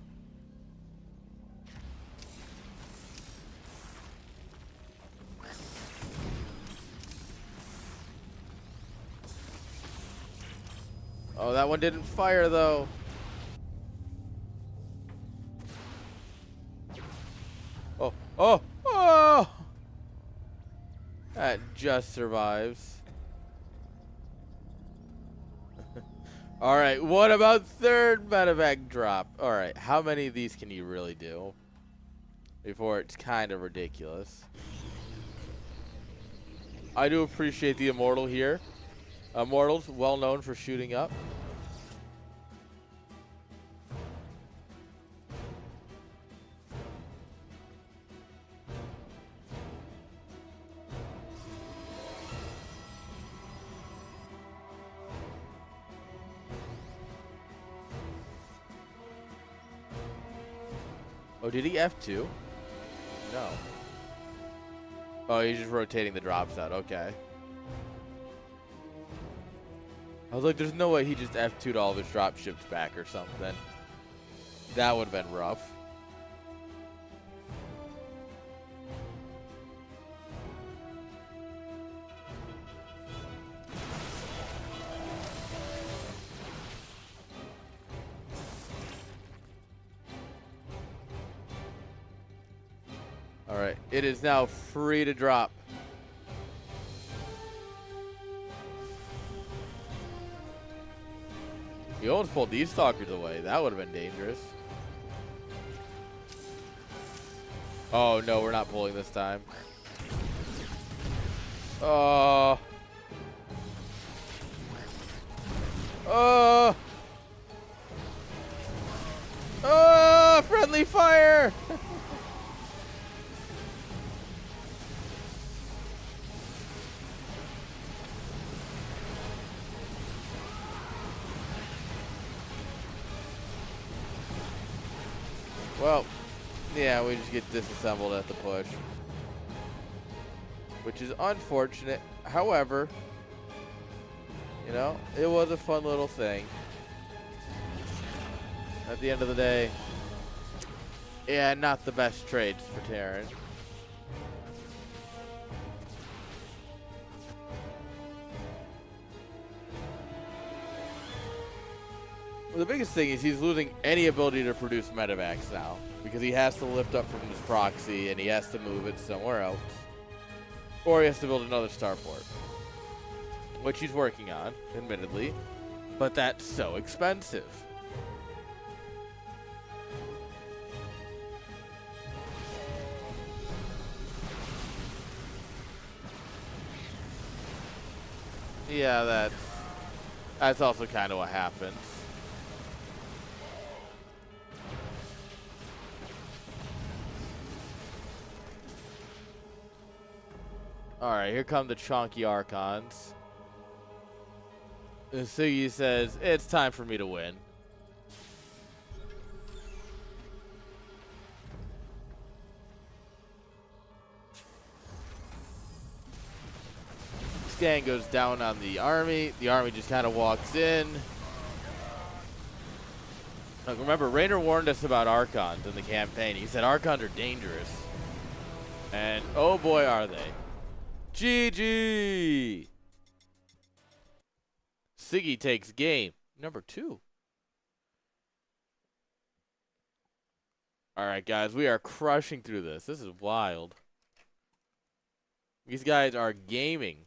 Oh, that one didn't fire, though. Oh, oh, oh! That just survives. All right, what about third medevac drop? All right, how many of these can you really do before it's kind of ridiculous? I do appreciate the Immortal here. Immortal's well known for shooting up. Oh, did he F2? No. Oh, he's just rotating the drops out. Okay. I was like, there's no way he just F2'd all of his drop ships back or something. That would have been rough. All right, it is now free to drop. He almost pulled these stalkers away. That would have been dangerous. Oh, no, we're not pulling this time. Oh. Oh. Oh, friendly fire. Well, yeah, we just get disassembled at the push, which is unfortunate. However, you know, it was a fun little thing. At the end of the day, yeah, not the best trades for Terran. Well, the biggest thing is he's losing any ability to produce medevacs now because he has to lift up from his proxy and he has to move it somewhere else. Or he has to build another starport, which he's working on, admittedly, but that's so expensive. Yeah, that's also kind of what happens. All right, here come the chunky Archons. Sugi says, it's time for me to win. Scan goes down on the army. The army just kind of walks in. Like, remember, Raynor warned us about Archons in the campaign. He said Archons are dangerous. And oh boy, are they. GG! Siggy takes game number 2. All right, guys, we are crushing through this. This is wild. These guys are gaming.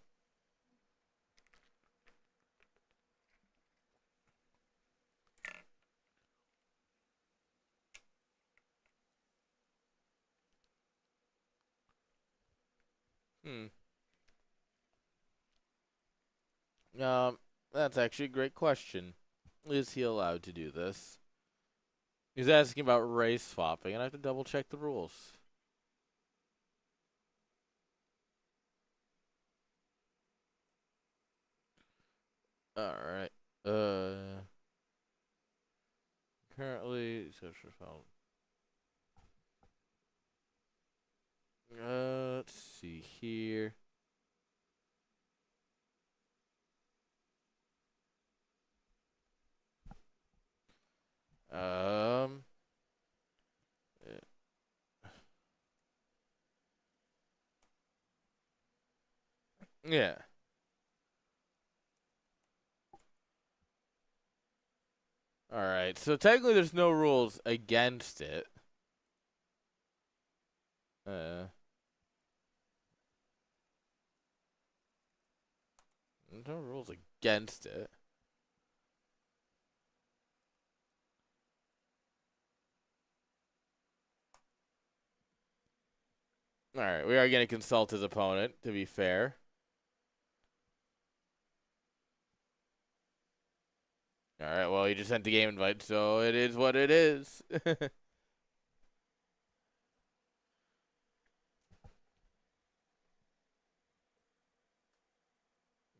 That's actually a great question. Is he allowed to do this? He's asking about race swapping, and I have to double check the rules. All right. Currently, social phone. Let's see here. Yeah. All right. So technically, there's no rules against it. There's no rules against it. All right, we are going to consult his opponent, to be fair. All right, well, he just sent the game invite, so it is what it is.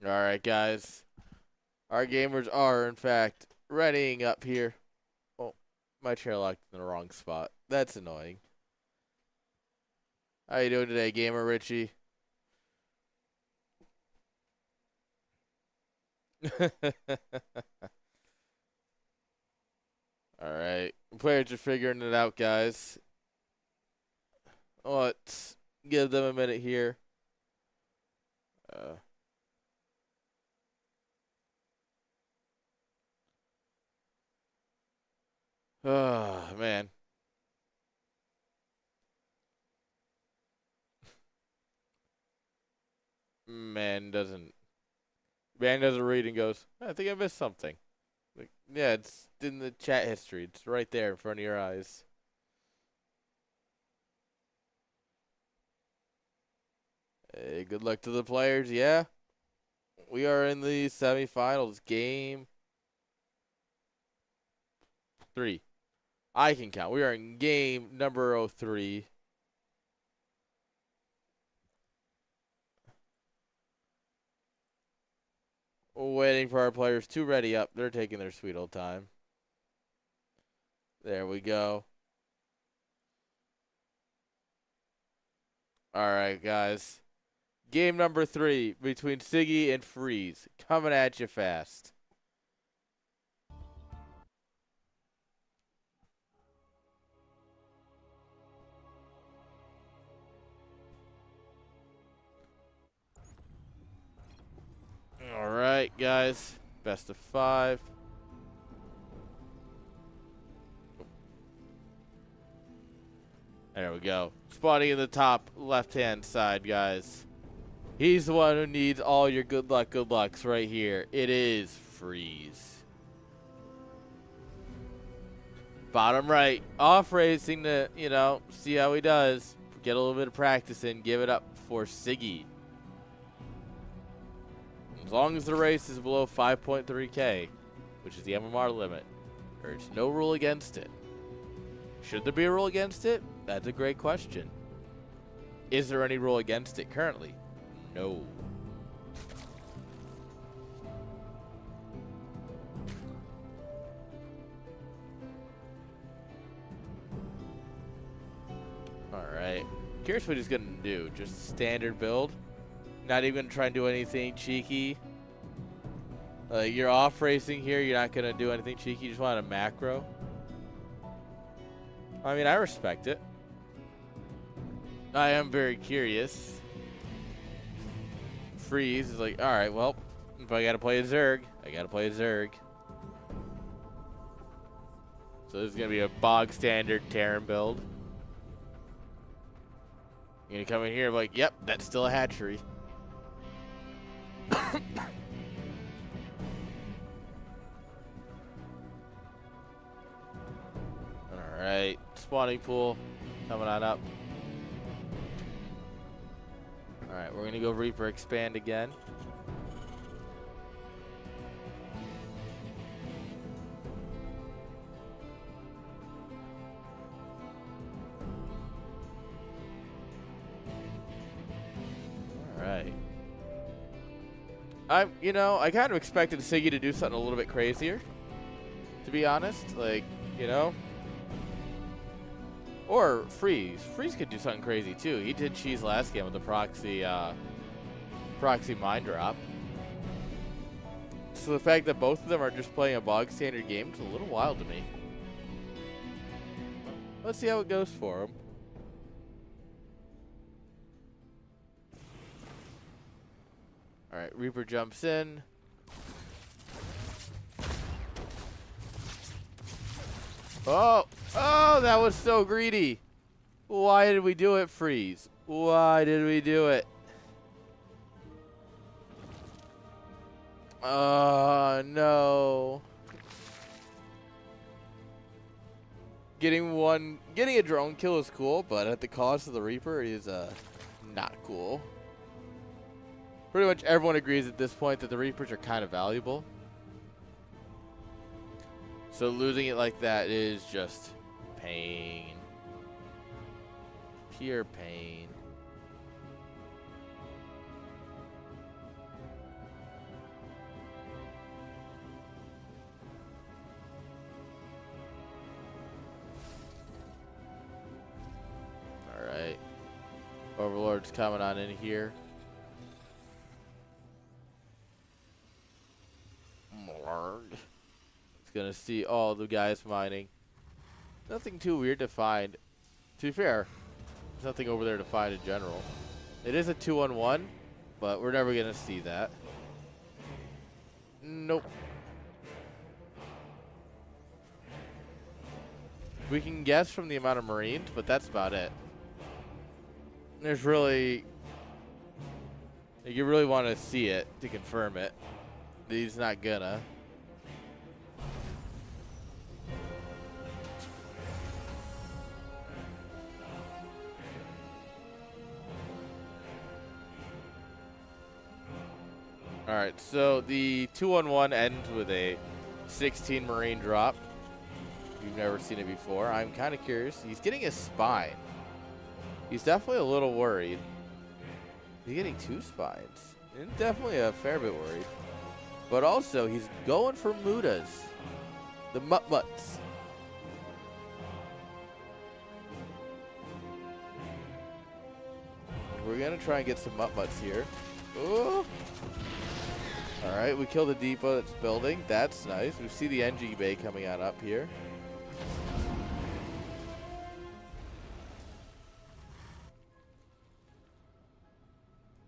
All right, guys. Our gamers are, in fact, readying up here. Oh, my chair locked in the wrong spot. That's annoying. How you doing today, gamer Richie? All right. Players are figuring it out, guys. Let's give them a minute here. Oh, man. Man doesn't read and goes, I think I missed something. Like, yeah, it's in the chat history. It's right there in front of your eyes. Hey, good luck to the players. Yeah. We are in the semifinals. Game 3. I can count. We are in game number 03. Waiting for our players to ready up. They're taking their sweet old time. There we go. All right, guys. Game number 3 between Siggy and Freeze. Coming at you fast. All right, guys. Best of 5. There we go. Spotting in the top left-hand side, guys. He's the one who needs all your good lucks right here. It is Freeze. Bottom right. Off racing to, see how he does. Get a little bit of practice in. Give it up for Siggy. As long as the race is below 5.3K, which is the MMR limit, there's no rule against it. Should there be a rule against it? That's a great question. Is there any rule against it currently? No. Alright. Curious what he's going to do. Just standard build? Not even going to try and do anything cheeky? You're off racing here. You're not going to do anything cheeky. You just want a macro? I mean, I respect it. I am very curious. Freeze is like, all right, well, If I gotta play a Zerg, I gotta play a Zerg. So this is gonna be a bog standard Terran build. You're gonna come in here like, yep, that's still a hatchery. Alright, spawning pool coming on up. Alright, we're gonna go Reaper expand again. Alright. I kind of expected Siggy to do something a little bit crazier, to be honest. Like, or Freeze. Freeze could do something crazy too. He did cheese last game with the proxy mine drop. So the fact that both of them are just playing a bog standard game is a little wild to me. Let's see how it goes for him. Alright, Reaper jumps in. Oh, that was so greedy. Why did we do it, Freeze? Why did we do it? Oh, no. Getting a drone kill is cool, but at the cost of the Reaper is not cool. Pretty much everyone agrees at this point that the Reapers are kind of valuable. So losing it like that is just pain. Pure pain. Alright. Overlord's coming on in here. Gonna see all the guys mining. Nothing too weird to find. To be fair, there's nothing over there to find in general. It is a 2-on-1, but we're never gonna see that. Nope. We can guess from the amount of Marines, but that's about it. There's really... You really want to see it to confirm it. He's not gonna. Alright, so the 2-on-1 ends with a 16 Marine drop. You've never seen it before. I'm kind of curious. He's getting a spine. He's definitely a little worried. He's getting 2 spines. And definitely a fair bit worried. But also, he's going for Mutas. The Mutts. We're going to try and get some Mutts here. Ooh. Alright, we killed the depot that's building. That's nice. We see the NG bay coming on up here.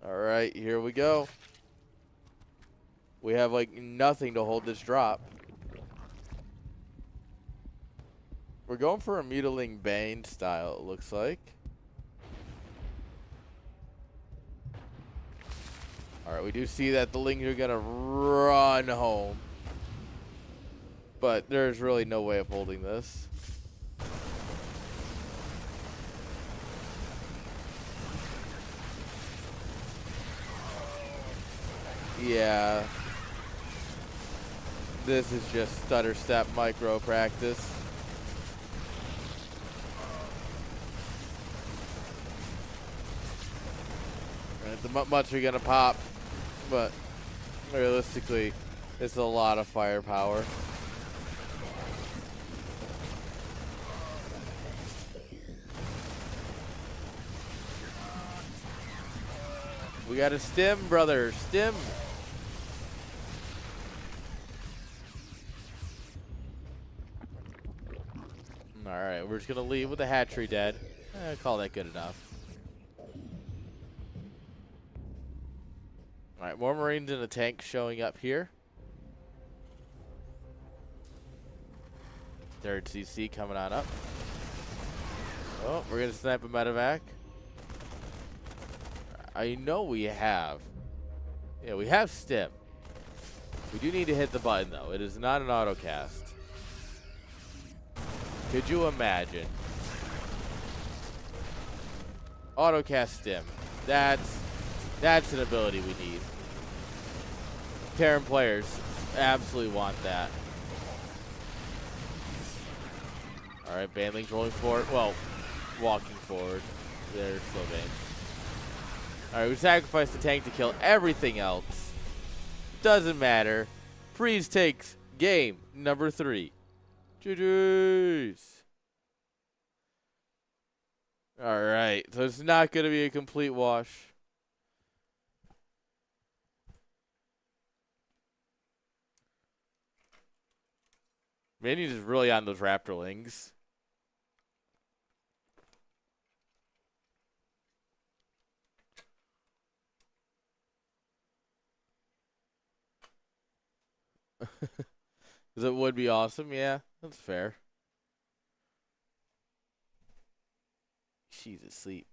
Alright, here we go. We have like nothing to hold this drop. We're going for a Mutiling Bane style, it looks like. Alright, we do see that the Lings are going to run home. But there's really no way of holding this. Yeah. This is just stutter step micro practice. Right, the Mutts are going to pop. But realistically, it's a lot of firepower. We got a stim, brother. Stim. Alright, we're just going to leave with the hatchery dead. I call that good enough. Alright, more Marines in a tank showing up here. Third CC coming on up. Oh, we're going to snipe a medevac. I know we have. Yeah, we have stim. We do need to hit the button, though. It is not an autocast. Could you imagine? Autocast stim. That's an ability we need. Terran players absolutely want that. Alright, Banling's rolling forward. Well, walking forward. They're slow bang. Alright, we sacrificed the tank to kill everything else. Doesn't matter. Freeze takes game number 3. GG's. Alright, so it's not going to be a complete wash. Minions is really on those Raptorlings. Because it would be awesome. Yeah, that's fair. She's asleep.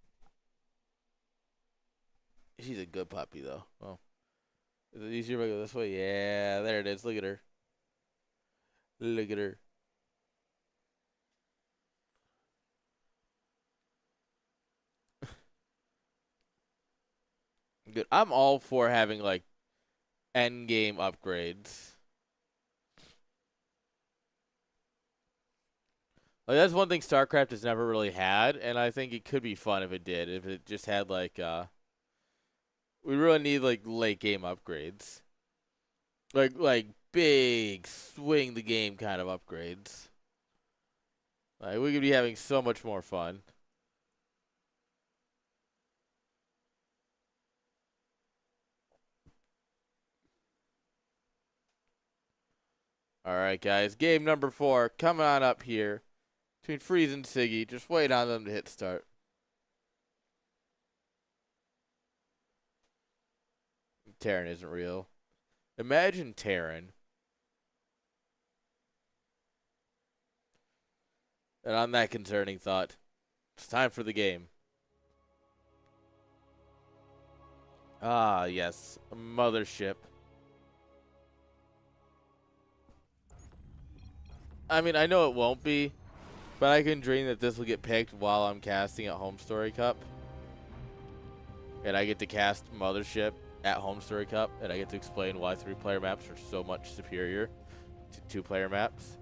She's a good puppy, though. Oh. Is it easier if I go this way? Yeah, there it is. Look at her. Look at her. Good. I'm all for having, like, end game upgrades. Like, that's one thing StarCraft has never really had, and I think it could be fun if it did. If it just had, like, we really need, like, late game upgrades. Like big swing the game kind of upgrades. Like, we could be having so much more fun. All right, guys. Game number 4 coming on up here. Between Freeze and Siggy. Just wait on them to hit start. Terran isn't real. Imagine Terran. And on that concerning thought, it's time for the game. Ah, yes. A mothership. I mean, I know it won't be. But I can dream that this will get picked while I'm casting at Home Story Cup. And I get to cast Mothership at Home Story Cup. And I get to explain why 3-player maps are so much superior to 2-player maps.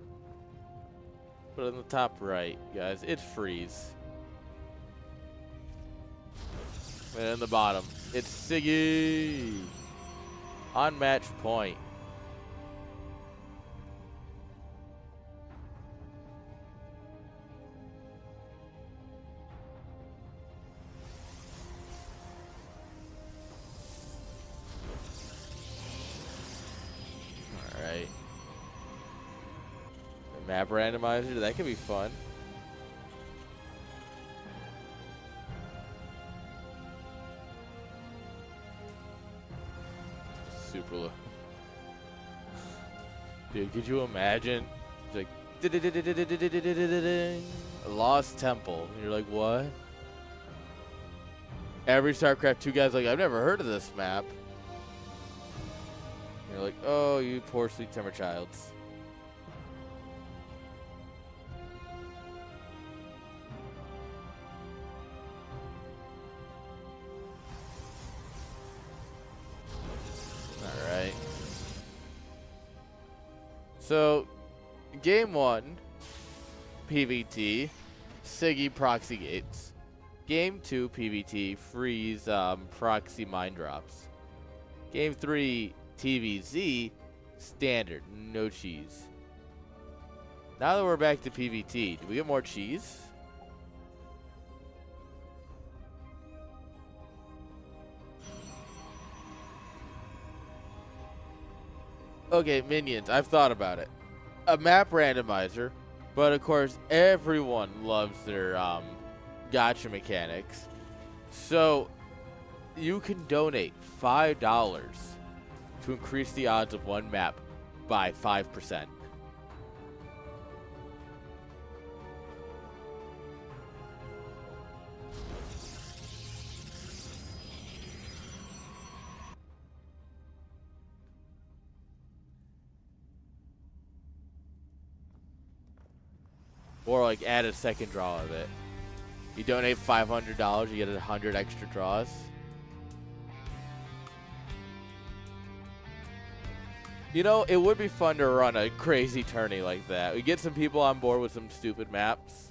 But on the top right, guys, it's Freeze. And in the bottom, it's Siggy. On match point. Map randomizer, that could be fun. Super low. Dude, could you imagine? It's like Lost Temple. And you're like, what? Every StarCraft 2 guy's like, I've never heard of this map. And you're like, oh, you poor sweet summer childs. So, game 1, PvT, Siggy proxy gates. Game 2, PvT, Freeze proxy mine drops. Game 3, TVZ, standard, no cheese. Now that we're back to PvT, do we get more cheese? Okay, minions, I've thought about it. A map randomizer, but of course everyone loves their gacha mechanics. So You can donate $5 to increase the odds of one map by 5%. Or like add a second draw of it. You donate $500, you get 100 extra draws. You know, it would be fun to run a crazy tourney like that. We get some people on board with some stupid maps.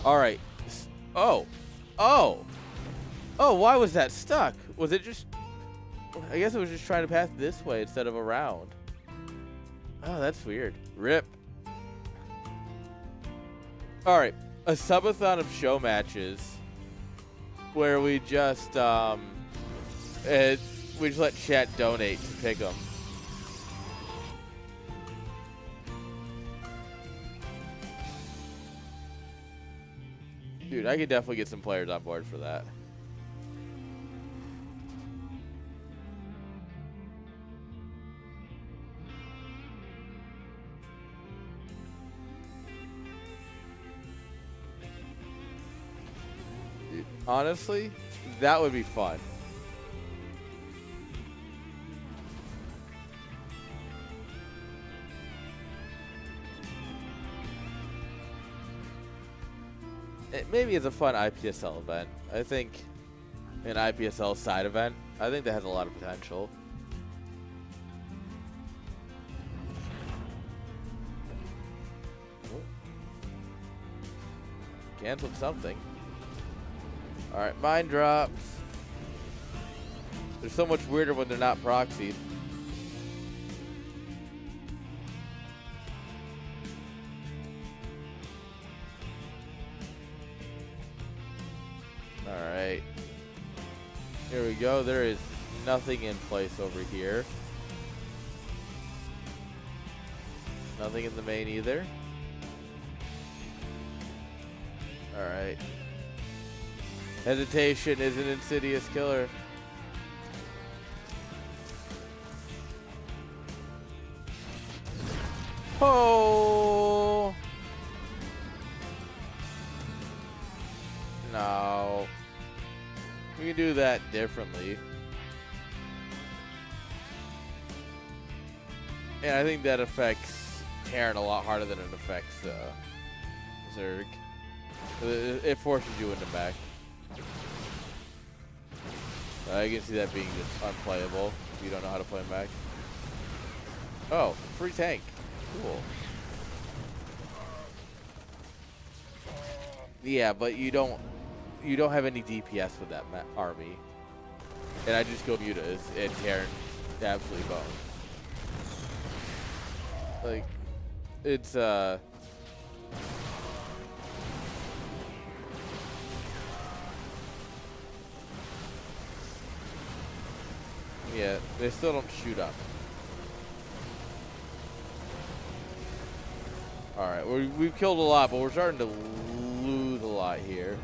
All right. Oh. Oh. Oh, why was that stuck? Was it just... I guess it was just trying to pass this way instead of around. Oh, that's weird. RIP. All right. A subathon of show matches where we just let chat donate to pick them. Dude, I could definitely get some players on board for that. Honestly, that would be fun. Maybe it's a fun IPSL event. I think an IPSL side event, I think that has a lot of potential. Canceled something. Alright, mine drops. They're so much weirder when they're not proxied. Alright. Here we go. There is nothing in place over here. Nothing in the main either. Alright. Hesitation is an insidious killer. Oh! No. We can do that differently. And I think that affects Terran a lot harder than it affects Zerg. It forces you into mech. I can see that being just unplayable if you don't know how to play mech. Oh, free tank. Cool. Yeah, but you don't have any DPS with that army. And I just go mutas and Terran absolutely bone. Like, it's yeah, they still don't shoot up. Alright, we've killed a lot, but we're starting to lose a lot here.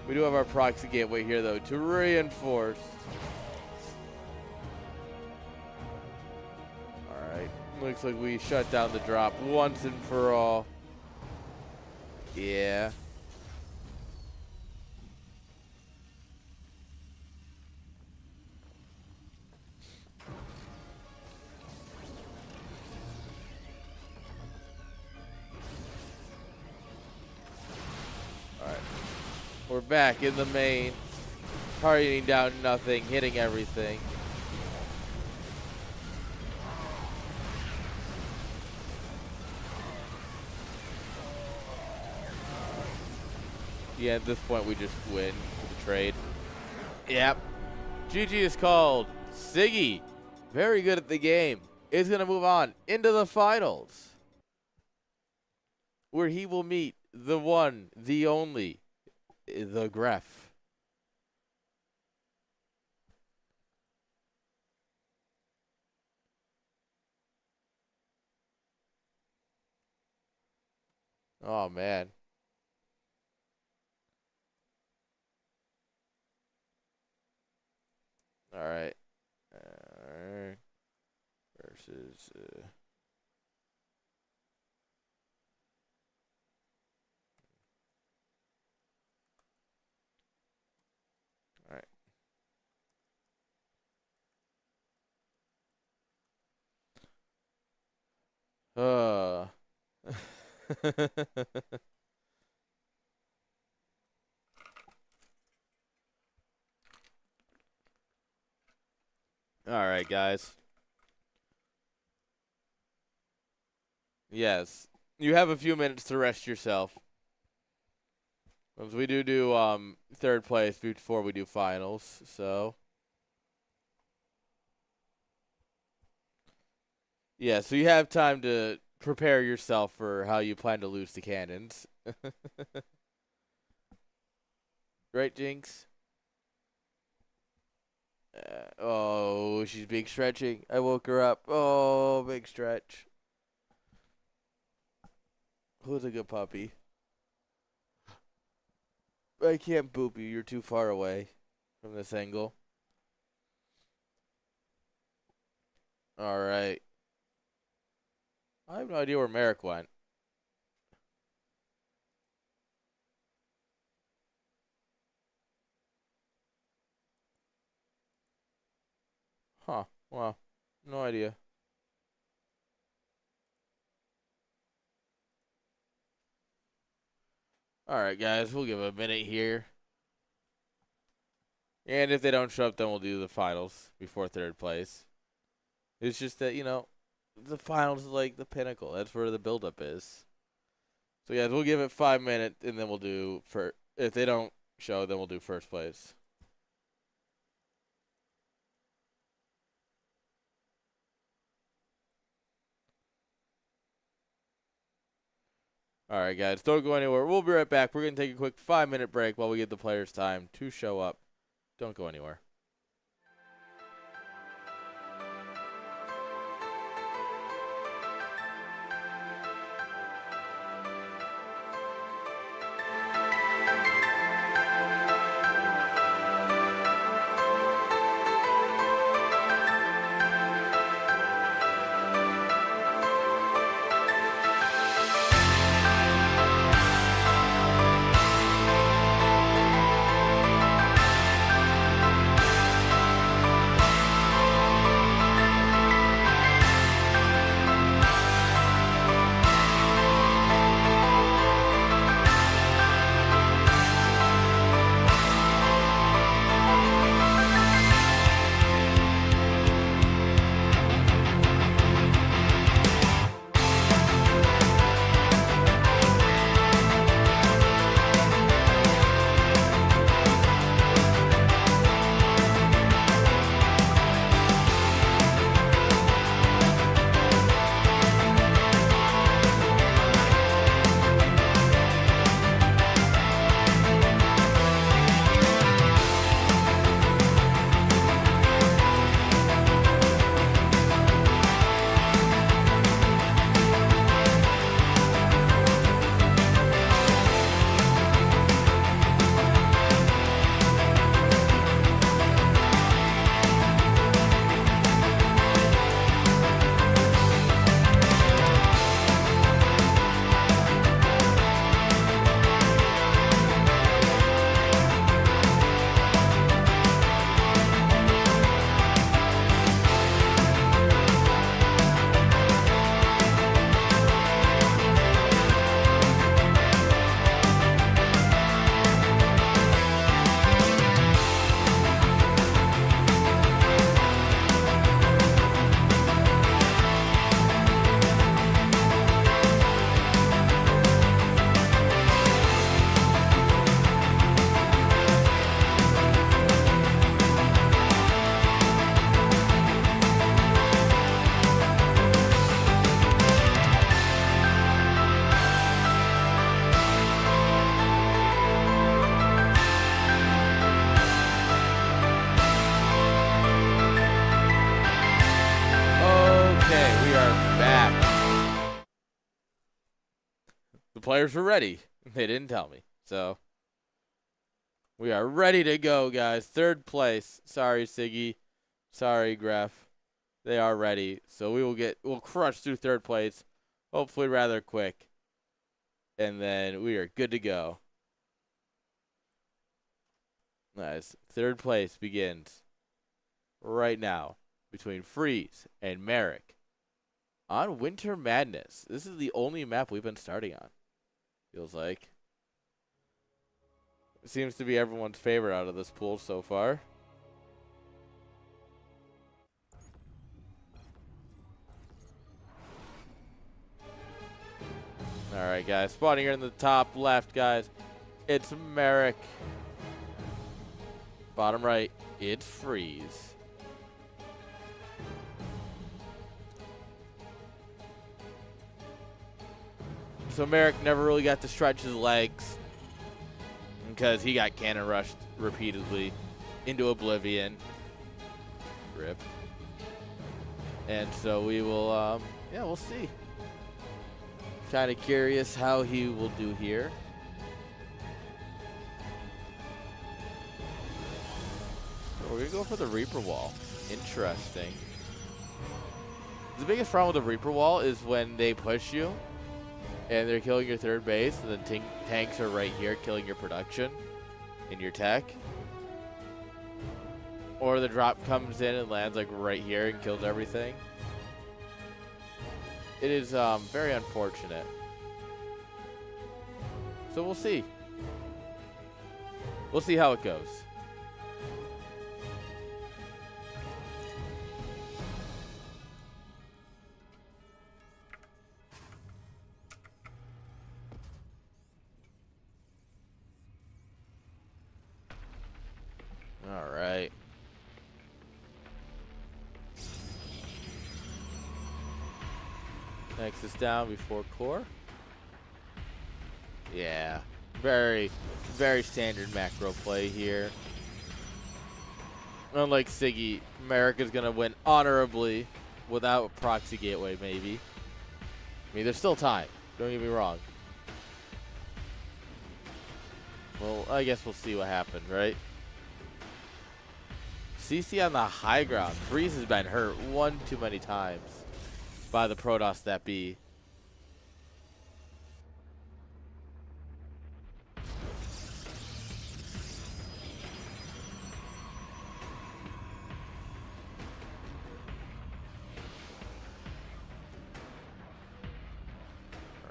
We do have our proxy gateway here, though, to reinforce. Alright, looks like we shut down the drop once and for all. Yeah. We're back in the main, targeting down nothing, hitting everything. Yeah, at this point we just win with the trade. Yep. GG is called. Siggy, very good at the game, is going to move on into the finals, where he will meet the one, the only, the Gref. Oh, man. All right. Versus. All right. All right, guys. Yes. You have a few minutes to rest yourself. Because we do third place before we do finals, so. Yeah, so you have time to prepare yourself for how you plan to lose the cannons. Right, Jinx? Oh, she's big stretching. I woke her up. Oh, big stretch. Who's a good puppy? I can't boop you. You're too far away from this angle. All right. I have no idea where Merrick went. Huh. Well, no idea. All right, guys. We'll give it a minute here. And if they don't show up, then we'll do the finals before third place. It's just that, the finals is like the pinnacle. That's where the buildup is. So, guys, we'll give it 5 minutes, and then we'll do if they don't show, then we'll do first place. All right, guys, don't go anywhere. We'll be right back. We're going to take a quick 5-minute break while we give the players time to show up. Don't go anywhere. The players were ready. They didn't tell me. So we are ready to go, guys. 3rd place. Sorry, Siggy. Sorry, Gref. They are ready. So we'll crush through 3rd place. Hopefully rather quick. And then we are good to go. Nice. 3rd place begins right now between Freeze and Merrick on Winter Madness. This is the only map we've been starting on, feels like. It seems to be everyone's favorite out of this pool so far. All right, guys. Spawning here in the top left, guys. It's Merrick. Bottom right, it's Freeze. So Merrick never really got to stretch his legs because he got cannon rushed repeatedly into oblivion. Rip. And so we will, yeah, we'll see. Kind of curious how he will do here. We're going to go for the Reaper Wall. Interesting. The biggest problem with the Reaper Wall is when they push you and they're killing your 3rd base, and then tanks are right here killing your production and your tech. Or the drop comes in and lands like right here and kills everything. It is very unfortunate. So we'll see. We'll see how it goes. All right. Nexus down before core. Yeah. Very, very standard macro play here. Unlike Siggy, America's going to win honorably without a proxy gateway, maybe. I mean, there's still time. Don't get me wrong. Well, I guess we'll see what happens, right? CC on the high ground. Freeze has been hurt one too many times by the Protoss that be.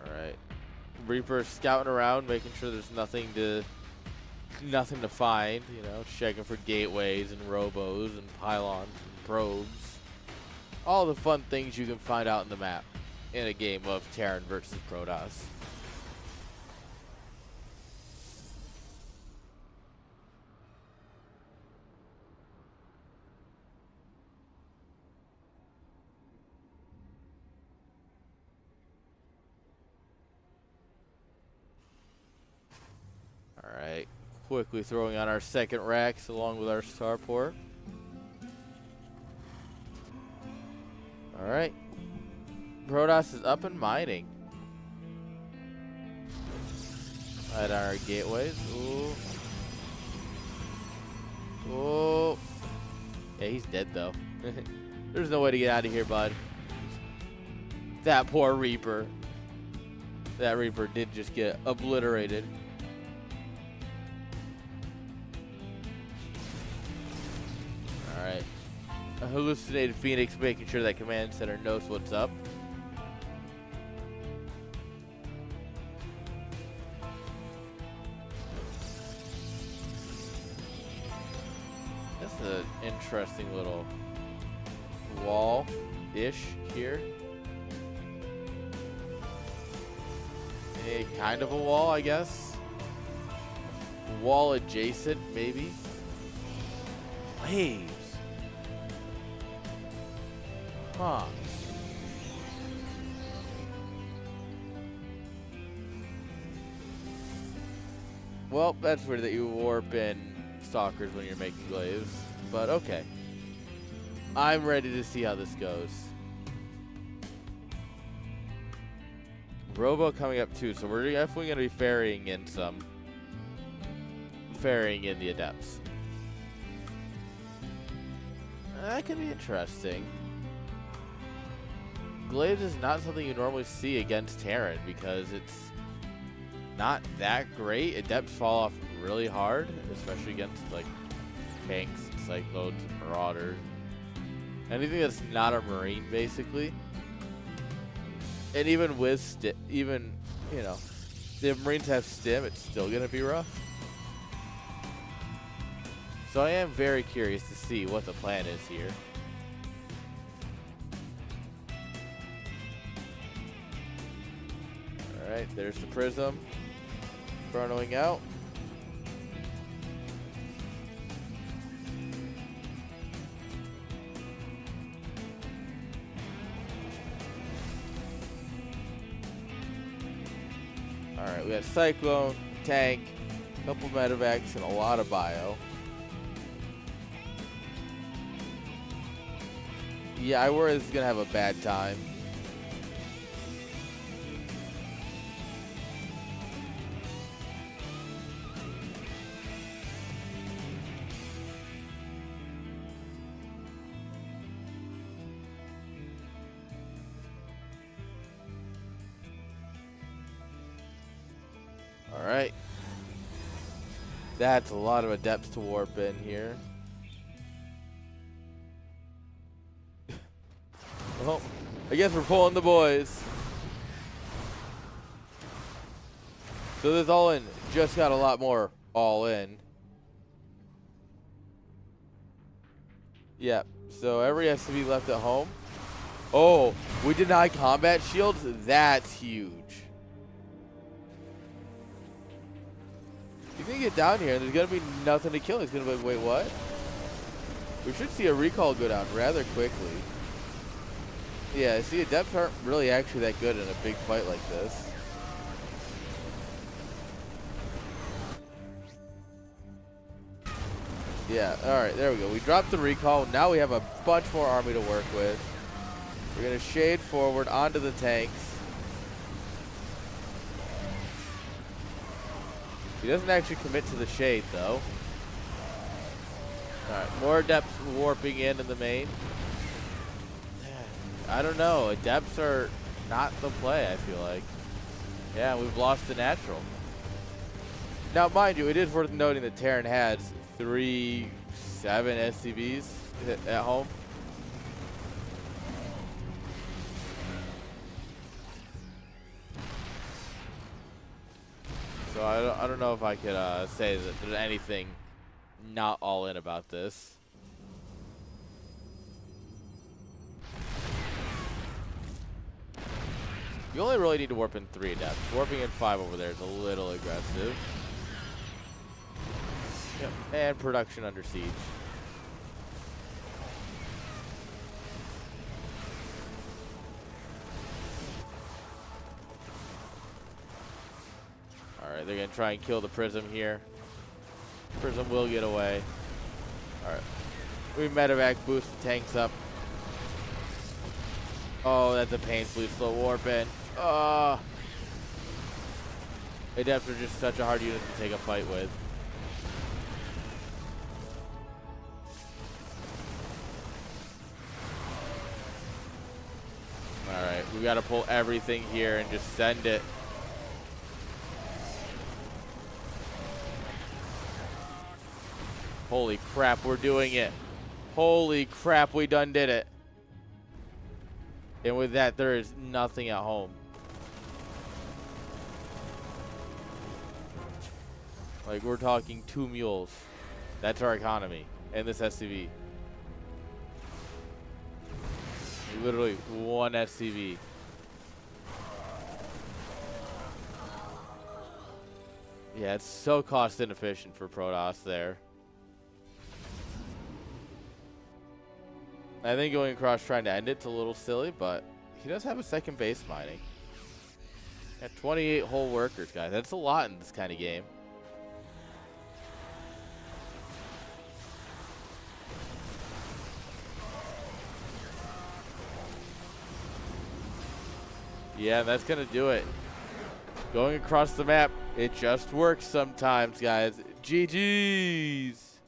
Alright. Reaper scouting around, making sure there's nothing to find, you know, checking for gateways and robos and pylons and probes. All the fun things you can find out in the map in a game of Terran versus Protoss. Alright. Quickly throwing on our 2nd racks along with our starport. Alright. Protoss is up and mining. At our gateways. Ooh. Ooh. Yeah, he's dead though. There's no way to get out of here, bud. That poor Reaper. That Reaper did just get obliterated. Alright. A hallucinated Phoenix making sure that command center knows what's up. That's an interesting little wall-ish here. A kind of a wall, I guess. Wall adjacent, maybe. Waves. Huh. Well, that's weird that you warp in stalkers when you're making glaives, but okay. I'm ready to see how this goes. Robo coming up too, so we're definitely going to be ferrying in the Adepts. That could be interesting. Glaives is not something you normally see against Terran because it's not that great. Adepts fall off really hard, especially against like tanks, cyclones, and marauders. Anything that's not a marine, basically. And even with you know, if marines have stim, it's still gonna be rough. So I am very curious to see what the plan is here. Alright, there's the Prism. Chronoing out. Alright, we got Cyclone, Tank, a couple medevacs, and a lot of bio. Yeah, I worry this is going to have a bad time. Alright. That's a lot of Adepts to warp in here. Well, I guess we're pulling the boys. So this all-in just got a lot more all-in. Yep. So every SCV left at home. Oh, we deny combat shields? That's huge. He's going to get down here and there's going to be nothing to kill. He's going to be like, wait, what? We should see a recall go down rather quickly. Yeah, see, Adepts aren't really actually that good in a big fight like this. Yeah, alright, there we go. We dropped the recall. Now we have a bunch more army to work with. We're going to shade forward onto the tanks. He doesn't actually commit to the shade, though. Alright, more Adepts warping in the main. I don't know. Adepts are not the play, I feel like. Yeah, we've lost the natural. Now, mind you, it is worth noting that Terran has 3-7 SCVs at home. So I don't know if I could say that there's anything not all in about this. You only really need to warp in 3 Adepts. Warping in 5 over there is a little aggressive. Yep. And production under siege. Alright, they're going to try and kill the Prism here. Prism will get away. Alright. We medevac, boost the tanks up. Oh, that's a painfully slow warp in. Adepts are just such a hard unit to take a fight with. Alright, we gotta pull everything here and just send it. Holy crap, we're doing it. Holy crap, we done did it. And with that, there is nothing at home. Like, we're talking 2 mules. That's our economy. And this SCV. Literally 1 SCV. Yeah, it's so cost inefficient for Protoss there. I think going across trying to end it's a little silly, but he does have a second base mining. At 28 whole workers, guys. That's a lot in this kind of game. Yeah, that's going to do it. Going across the map, it just works sometimes, guys. GG's.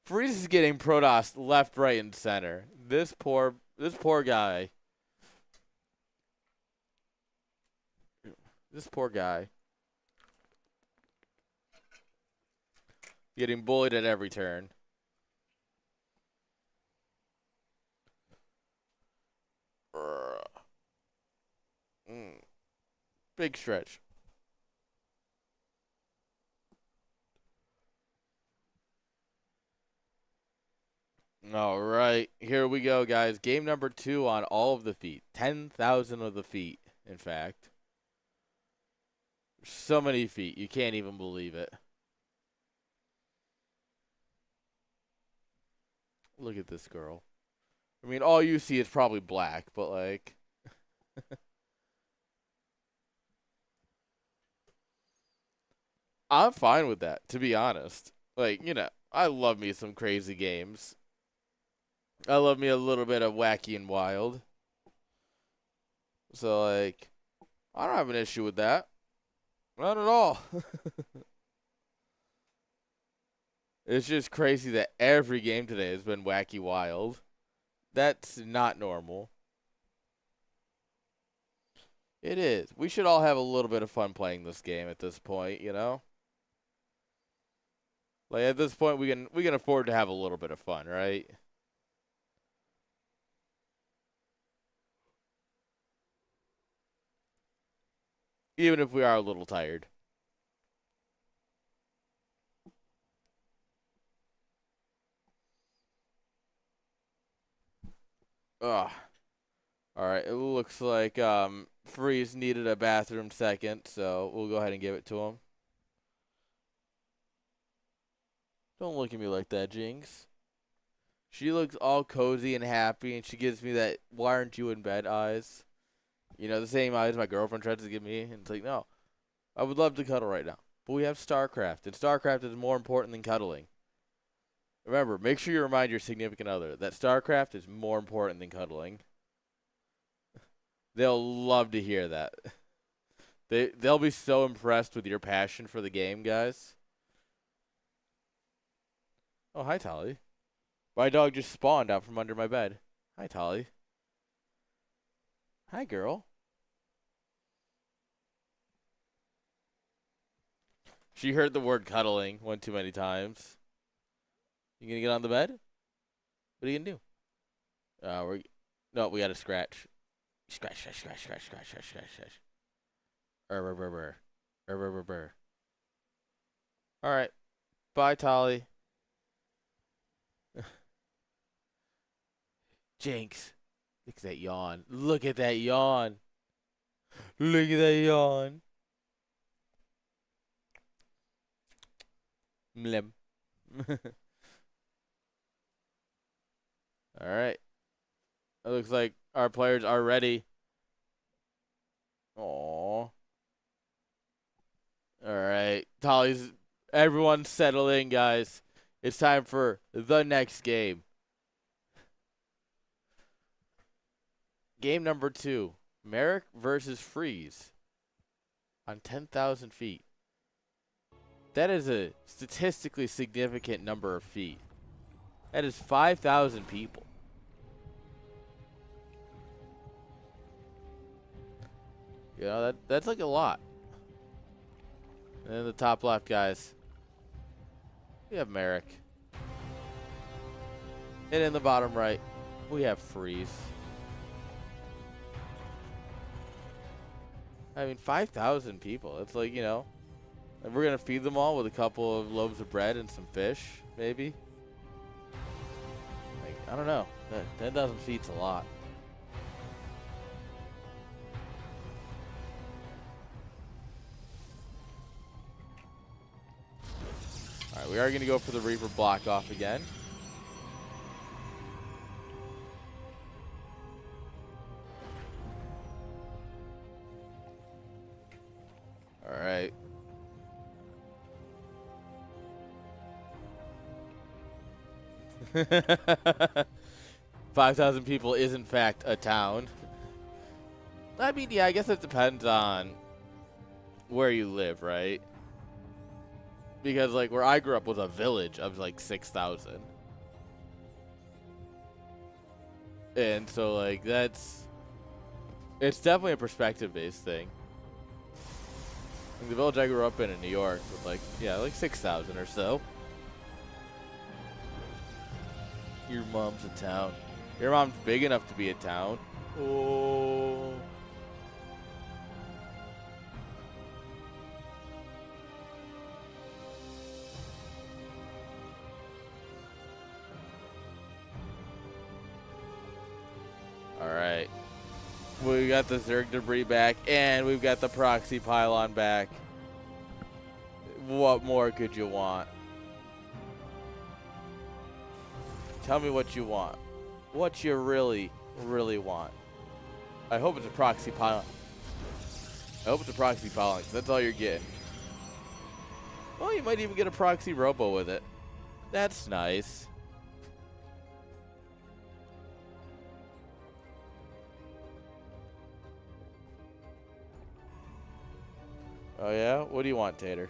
Freeze is getting Protoss left, right, and center. This poor guy. This poor guy. Getting bullied at every turn. Big stretch. All right, here we go, guys. Game number 2 on all of the feet. 10,000 of the feet, in fact. So many feet, you can't even believe it. Look at this girl. I mean, all you see is probably black, but like... I'm fine with that, to be honest. Like, you know, I love me some crazy games. I love me a little bit of wacky and wild. So, like, I don't have an issue with that. Not at all. It's just crazy that every game today has been wacky wild. That's not normal. It is. We should all have a little bit of fun playing this game at this point, you know? Like, at this point, we can afford to have a little bit of fun, right? Even if we are a little tired. Ugh. Alright, it looks like Freeze needed a bathroom second, so we'll go ahead and give it to him. Don't look at me like that, Jinx. She looks all cozy and happy, and she gives me that "why aren't you in bed" eyes. You know, the same eyes my girlfriend tries to give me. And it's like, no, I would love to cuddle right now. But we have StarCraft, and StarCraft is more important than cuddling. Remember, make sure you remind your significant other that StarCraft is more important than cuddling. They'll love to hear that. They'll be so impressed with your passion for the game, guys. Oh, hi, Tolly. My dog just spawned out from under my bed. Hi, Tolly. Hi, girl. She heard the word cuddling one too many times. You gonna get on the bed? What are you gonna do? No, we gotta scratch. Scratch, scratch, scratch, scratch, scratch, scratch, scratch, scratch. All right. Bye, Tolly. Jinx. Look at that yawn. Look at that yawn. Look at that yawn. Mlem. All right. It looks like our players are ready. Aww. All right. Everyone settle in, guys. It's time for the next game. Game number 2. Merrick versus Freeze. On 10,000 feet. That is a statistically significant number of feet. That is 5,000 people. You know, that's like a lot. And in the top left, guys, we have Merrick. And in the bottom right, we have Freeze. I mean, 5,000 people. It's like, you know, and we're going to feed them all with a couple of loaves of bread and some fish, maybe. Like, I don't know. 10,000 feet's a lot. All right, we are going to go for the Reaper block off again. All right. $5,000 people is in fact a town. I mean, yeah, I guess it depends on where you live, right? Because, like, where I grew up was a village of, like, 6,000. And so, like, it's definitely a perspective-based thing. Like, the village I grew up in New York was, like, yeah, like 6,000 or so. Your mom's a town. Your mom's big enough to be a town. Oh. Alright. We got the Zerg debris back, and we've got the proxy pylon back. What more could you want? Tell me what you want. What you really, really want. I hope it's a proxy pylon. I hope it's a proxy pylon, because that's all you're getting. Well, you might even get a proxy robo with it. That's nice. Oh, yeah? What do you want, Tater?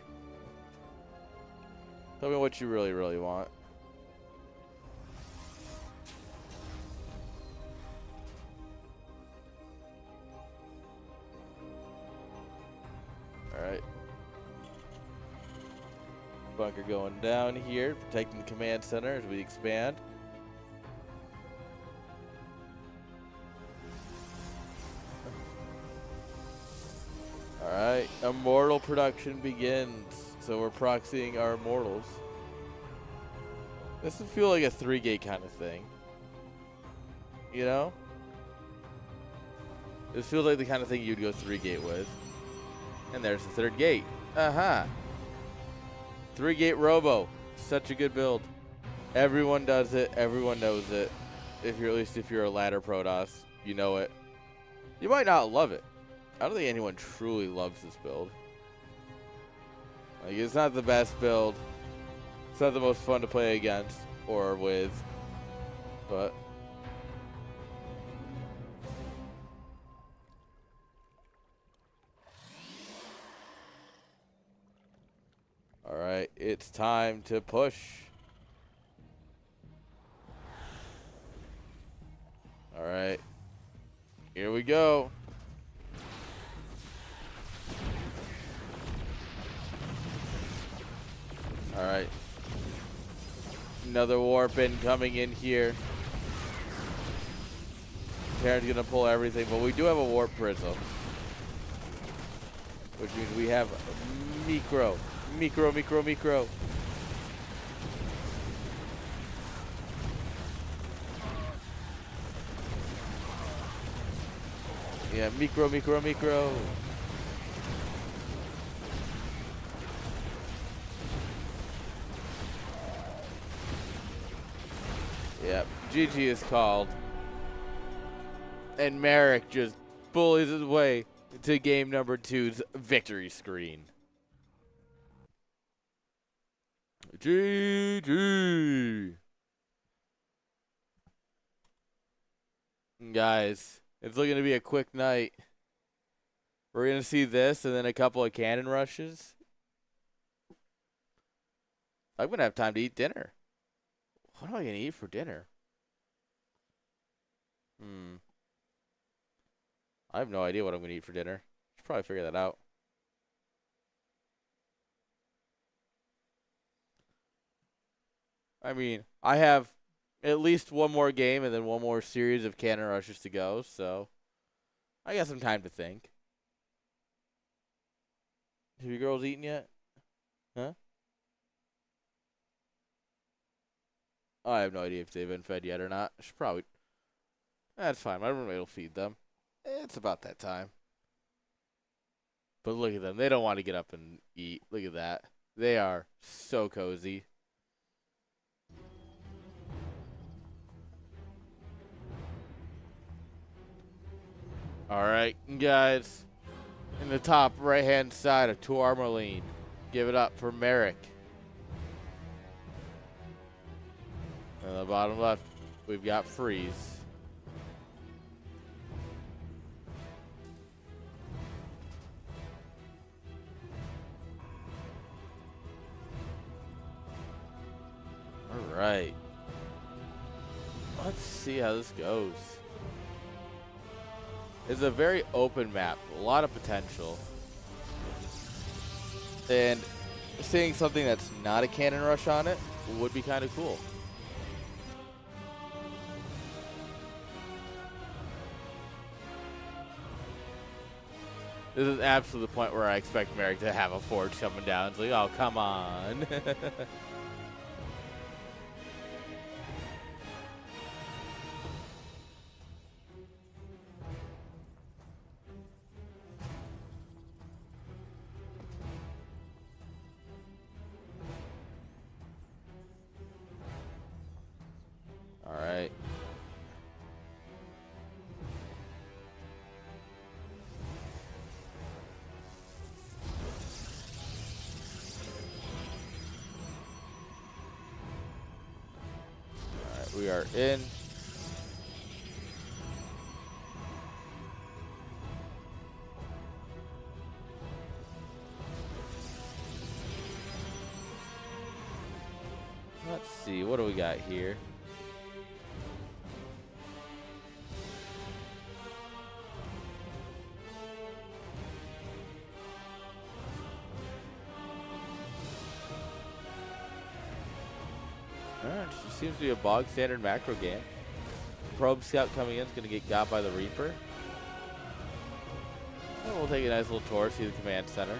Tell me what you really, really want. Alright. Bunker going down here, protecting the command center as we expand. Alright, immortal production begins. So we're proxying our immortals. This would feel like a 3-gate kind of thing. You know? This feels like the kind of thing you'd go 3-gate with. And there's the 3rd gate. Uh-huh. 3-gate robo. Such a good build. Everyone does it. Everyone knows it. At least if you're a ladder Protoss, you know it. You might not love it. I don't think anyone truly loves this build. Like, it's not the best build. It's not the most fun to play against or with. But alright, it's time to push. Alright. Here we go. Alright. Another warp in coming in here. Terran's gonna pull everything, but we do have a warp prism. Which means we have micro. Yeah, micro. Yep, GG is called. And Merrick just bullies his way to game number 2's victory screen. GG. Guys, it's looking to be a quick night. We're going to see this and then a couple of cannon rushes. I'm going to have time to eat dinner. What am I going to eat for dinner? I have no idea what I'm going to eat for dinner. Should probably figure that out. I mean, I have at least one more game and then one more series of cannon rushes to go, so I got some time to think. Have you girls eaten yet? Huh? I have no idea if they've been fed yet or not. Should probably. That's fine. My roommate will feed them. It's about that time. But look at them. They don't want to get up and eat. Look at that. They are so cozy. All right, guys. In the top right-hand side of Tourmaline, give it up for Merrick. On the bottom left, we've got Freeze. right. Let's see how this goes. It's a very open map, a lot of potential. And seeing something that's not a cannon rush on it would be kind of cool. This is absolutely the point where I expect Merrick to have a forge coming down. It's like, oh, come on. All right. We are in. Let's see, what do we got here? It seems to be a bog standard macro game. Probe Scout coming in is going to get got by the Reaper. And we'll take a nice little tour, see the command center.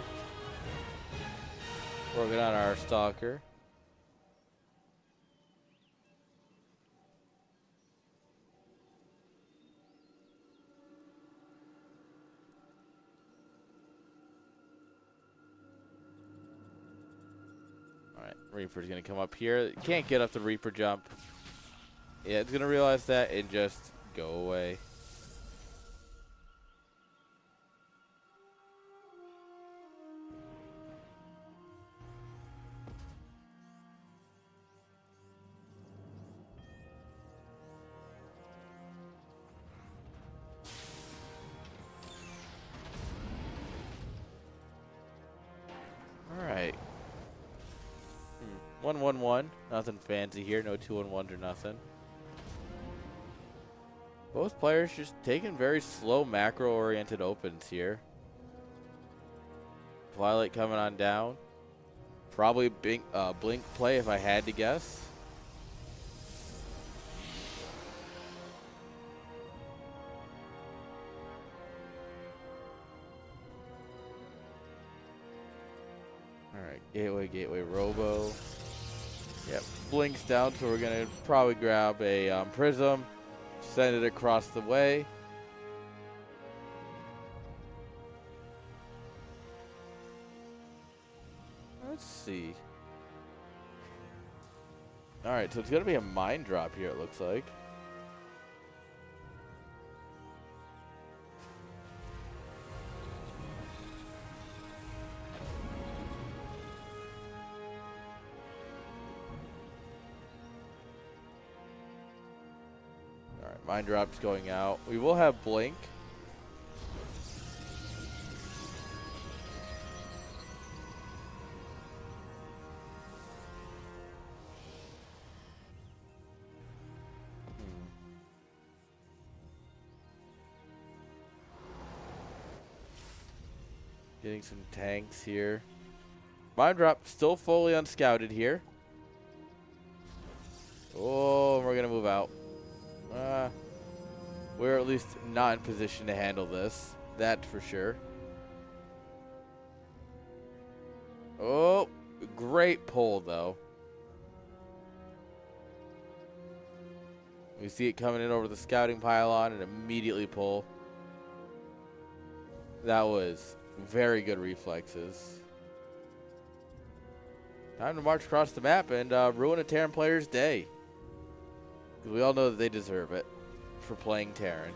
Working on our Stalker. Reaper's going to come up here. Can't get up the Reaper jump. Yeah, it's going to realize that and just go away. All right. 1-1-1. Nothing fancy here. No 2-1-1s or nothing. Both players just taking very slow macro-oriented opens here. Twilight coming on down. Probably blink play if I had to guess. Alright, gateway, robo. Yep, blinks down, so we're going to probably grab a prism, send it across the way. Let's see. Alright, so it's going to be a mine drop here, it looks like. Mine drops going out. We will have blink. Getting some tanks here. Mine drop still fully unscouted here. Oh, we're gonna move out. We're at least not in position to handle this. That's for sure. Oh, great pull, though. We see it coming in over the scouting pylon and immediately pull. That was very good reflexes. Time to march across the map and ruin a Terran player's day. Because we all know that they deserve it for playing Terran.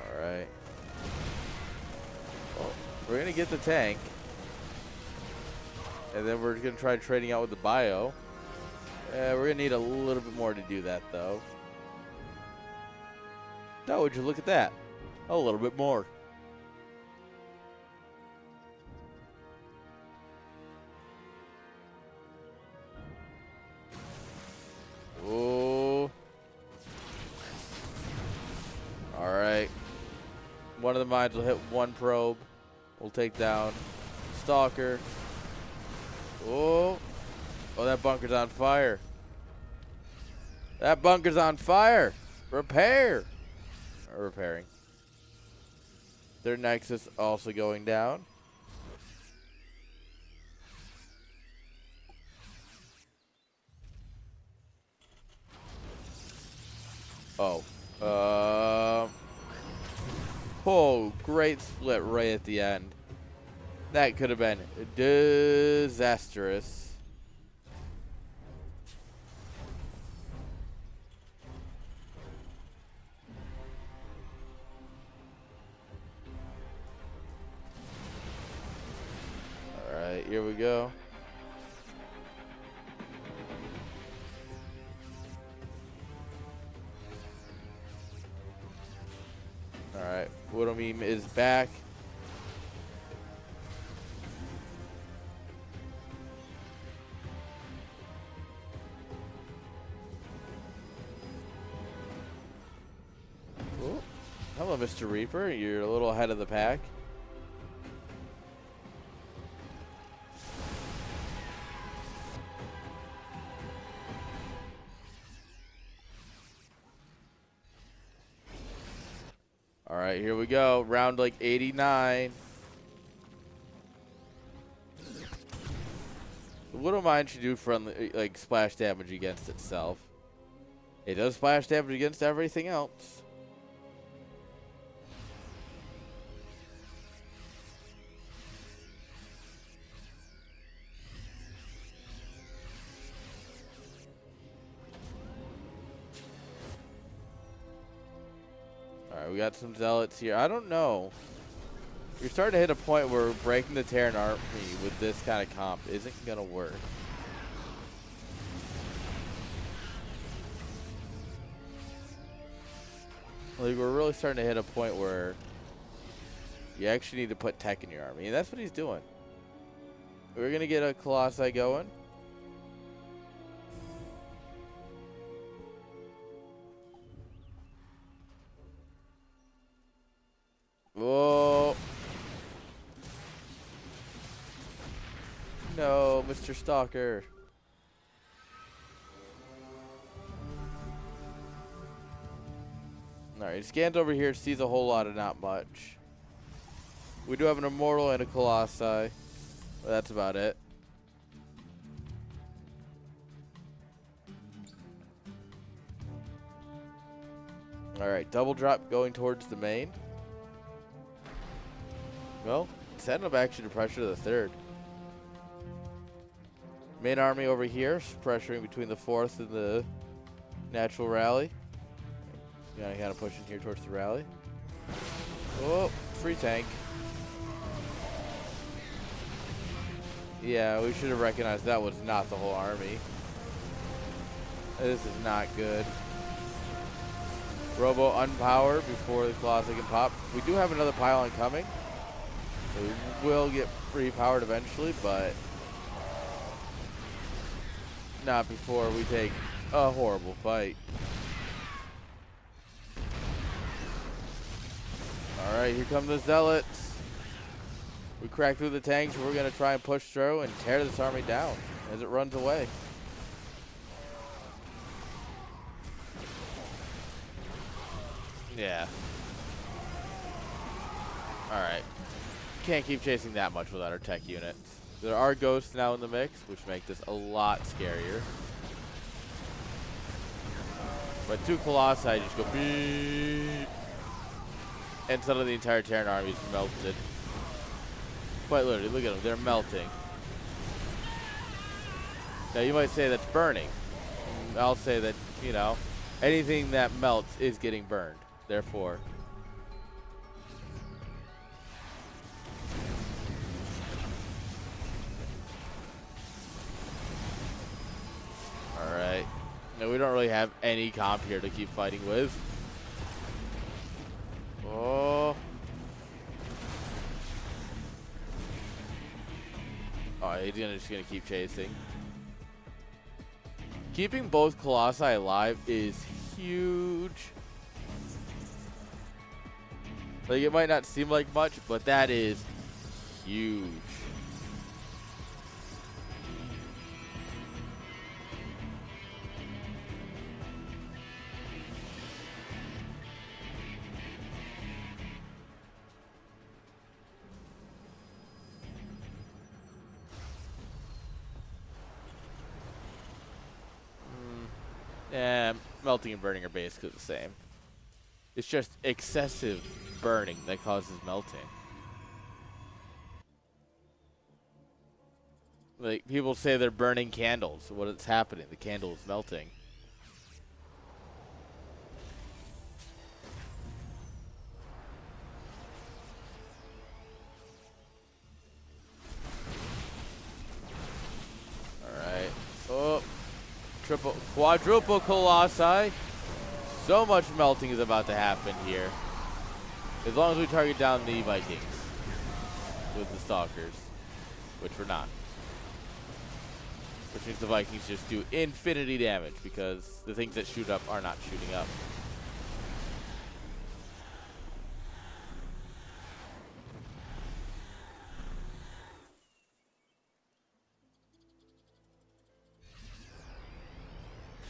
Alright. Well, we're going to get the tank. And then we're going to try trading out with the bio. We're going to need a little bit more to do that, though. Oh, would you look at that? A little bit more. Oh. Alright. One of the mines will hit one probe. We'll take down Stalker. Oh. Oh, that bunker's on fire. That bunker's on fire. Repair. Or repairing. Their Nexus also going down. Oh. Oh, great split right at the end. That could have been disastrous. All right, here we go. All right, Widow Meme is back. Ooh. Hello, Mr. Reaper. You're a little ahead of the pack. All right, here we go. Round like 89. The Widow Mine should do friendly, like splash damage against itself. It does splash damage against everything else. Alright, we got some Zealots here. I don't know. You're starting to hit a point where breaking the Terran army with this kind of comp isn't going to work. Like, we're really starting to hit a point where you actually need to put tech in your army. And that's what he's doing. We're going to get a Colossi going. Whoa. No, Mr. Stalker. Alright, he scans over here, sees a whole lot of not much. We do have an Immortal and a Colossi. But that's about it. Alright, double drop going towards the main. Well, setting up actually to pressure the third. Main army over here, pressuring between the fourth and the natural rally. Yeah, kind of pushing here towards the rally. Oh, free tank. Yeah, we should have recognized that was not the whole army. This is not good. Robo unpower before the Colossi can pop. We do have another pylon coming. We will get repowered eventually, but not before we take a horrible fight. Alright, here come the Zealots. We crack through the tanks. We're going to try and push through and tear this army down as it runs away. Yeah. Alright. Can't keep chasing that much without our tech units. There are ghosts now in the mix, which make this a lot scarier. But two Colossi just go beep. And suddenly the entire Terran army is melted. Quite literally, look at them. They're melting. Now you might say that's burning. I'll say that, you know, anything that melts is getting burned. Therefore, alright. Now we don't really have any comp here to keep fighting with. Oh, he's just gonna keep chasing. Keeping both Colossi alive is huge. Like, it might not seem like much, but that is huge. Melting and burning are basically the same. It's just excessive burning that causes melting. Like, people say they're burning candles. What is happening? The candle is melting. Alright. Oh. Quadruple Colossi. So much melting is about to happen here. As long as we target down the Vikings with the Stalkers, which we're not. Which means the Vikings just do infinity damage because the things that shoot up are not shooting up.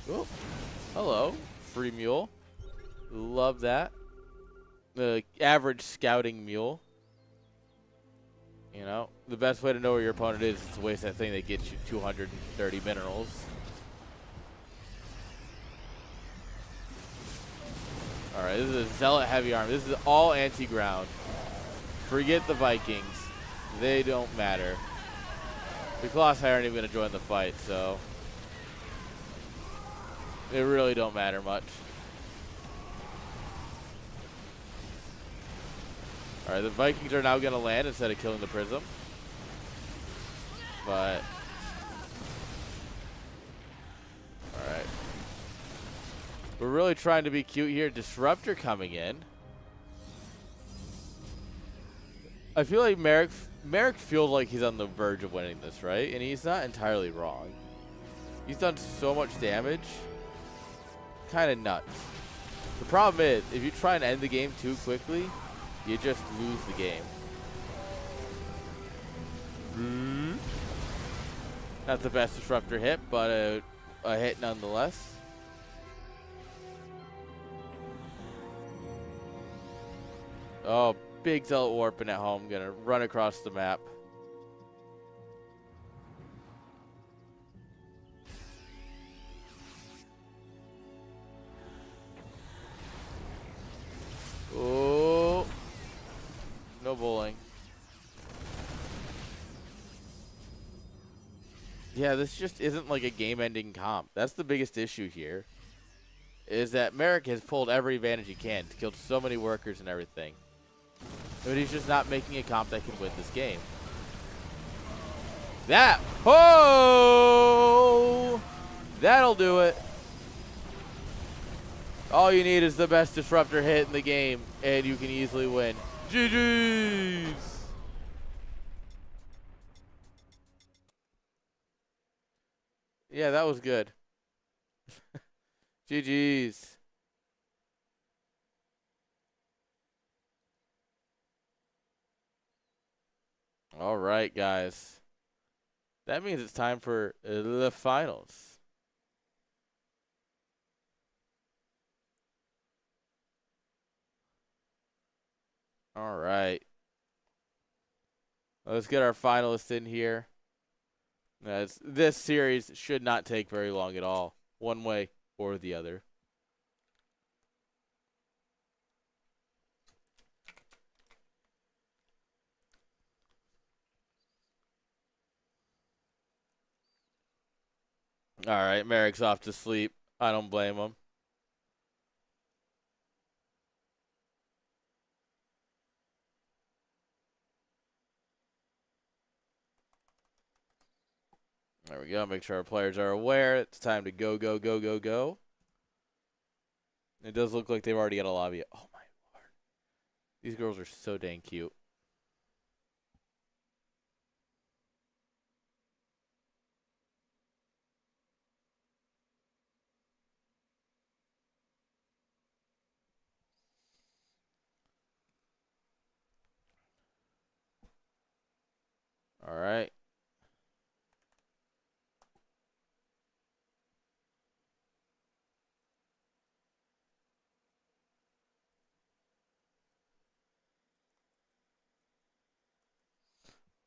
Oh, hello, free mule. Love that. The average scouting mule. You know, the best way to know where your opponent is to waste that thing that gets you 230 minerals. Alright, this is a Zealot heavy arm. This is all anti-ground. Forget the Vikings. They don't matter. The Colossi aren't even going to join the fight, so they really don't matter much. Alright, the Vikings are now going to land instead of killing the Prism. But alright. We're really trying to be cute here. Disruptor coming in. I feel like Merrick feels like he's on the verge of winning this, right? And he's not entirely wrong. He's done so much damage. Kind of nuts. The problem is, if you try and end the game too quickly, you just lose the game. Not the best disruptor hit, but a hit nonetheless. Oh, big Zealot warping at home. Gonna run across the map. Oh, no bowling. Yeah, this just isn't like a game-ending comp. That's the biggest issue here, is that Merrick has pulled every advantage he can. He's killed so many workers and everything. But he's just not making a comp that can win this game. That, oh, that'll do it. All you need is the best disruptor hit in the game, and you can easily win. GG's. Yeah, that was good. GG's. All right, guys. That means it's time for the finals. All right. Let's get our finalists in here. This series should not take very long at all, one way or the other. All right, Merrick's off to sleep. I don't blame him. There we go. Make sure our players are aware. It's time to go, go, go, go, go. It does look like they've already got a lobby. Oh, my Lord. These girls are so dang cute. All right.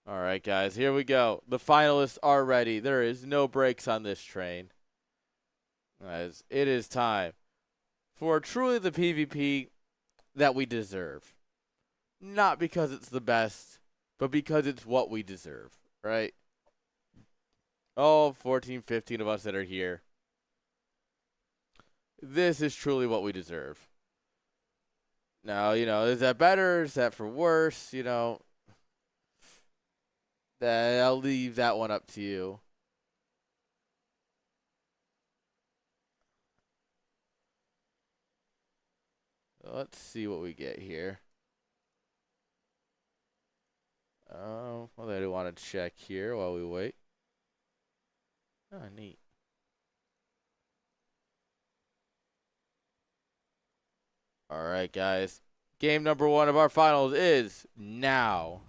All right, guys, here we go. The finalists are ready. There is no brakes on this train. As it is time for truly the PvP that we deserve. Not because it's the best, but because it's what we deserve, right? Oh, 14, 15 of us that are here. This is truly what we deserve. Now, is that better? Is that for worse? I'll leave that one up to you. Let's see what we get here. Well, I do want to check here while we wait. Oh, neat. All right, guys. Game number 1 of our finals is now.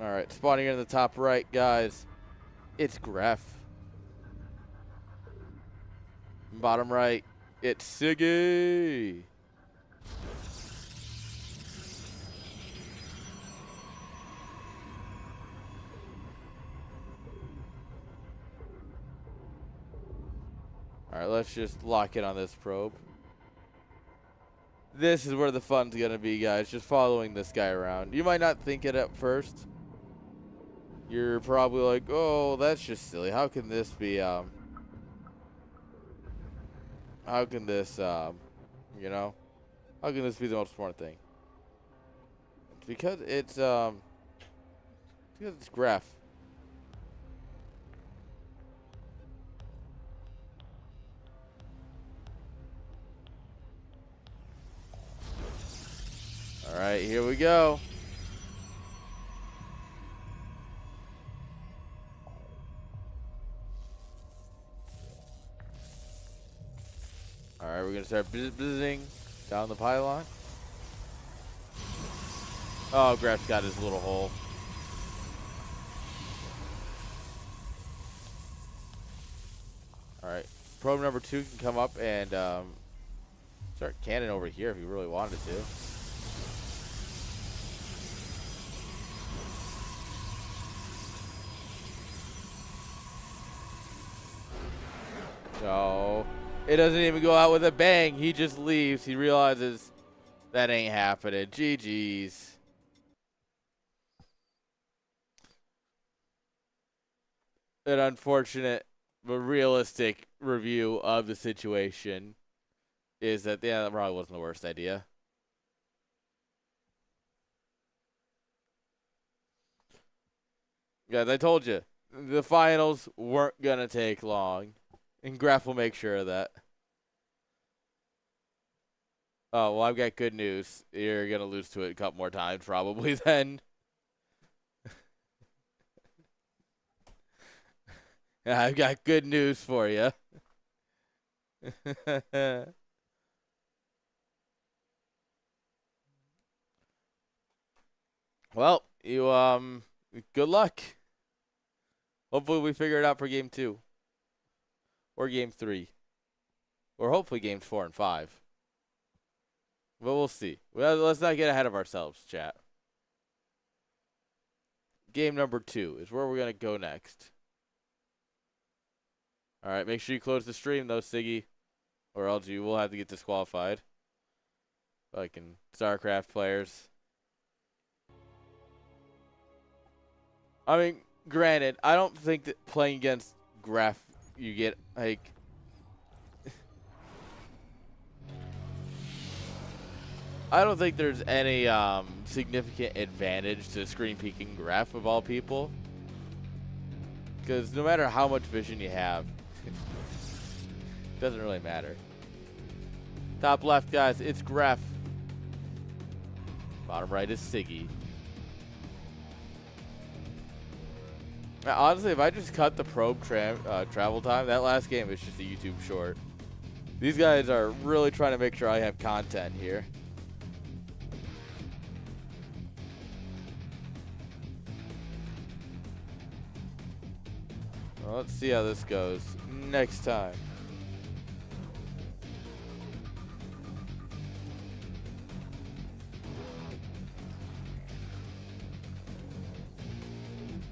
All right, spawning in the top right, guys. It's Gref. Bottom right, it's Siggy. All right, let's just lock in on this probe. This is where the fun's going to be, guys, just following this guy around. You might not think it at first. You're probably like, oh, that's just silly. How can this be, how can this, how can this be the most important thing? It's because it's Gref. All right, here we go. All right, we're going to start buzzing down the pylon. Oh, Gref's got his little hole. All right, probe number 2 can come up and start cannon over here if you really wanted to. No. It doesn't even go out with a bang. He just leaves. He realizes that ain't happening. GG's. An unfortunate but realistic review of the situation is that, yeah, that probably wasn't the worst idea. Guys, I told you, the finals weren't going to take long. And Graf will make sure of that. Oh, well, I've got good news. You're going to lose to it a couple more times probably then. I've got good news for you. Well, good luck. Hopefully we figure it out for game 2. Or game 3. Or hopefully games 4 and 5. But we'll see. Well, let's not get ahead of ourselves, chat. Game number 2 is where we're going to go next. All right, make sure you close the stream, though, Siggy. Or else you will have to get disqualified. Like in StarCraft players. I mean, granted, I don't think that playing against Graf, you get, like... I don't think there's any significant advantage to screen peeking Graf of all people. Because no matter how much vision you have, it doesn't really matter. Top left, guys, it's Graf. Bottom right is Siggy. Now, honestly, if I just cut the probe travel time, that last game is just a YouTube short. These guys are really trying to make sure I have content here. Well, let's see how this goes next time.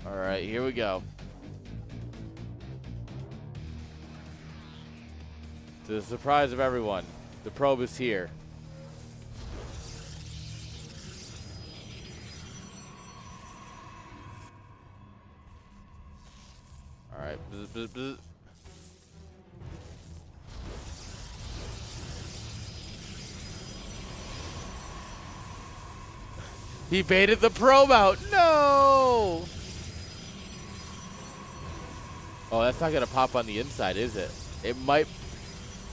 All right, here we go. To the surprise of everyone, the probe is here. All right. Bzz, bzz, bzz. He baited the probe out. No! Oh, that's not going to pop on the inside, is it? It might.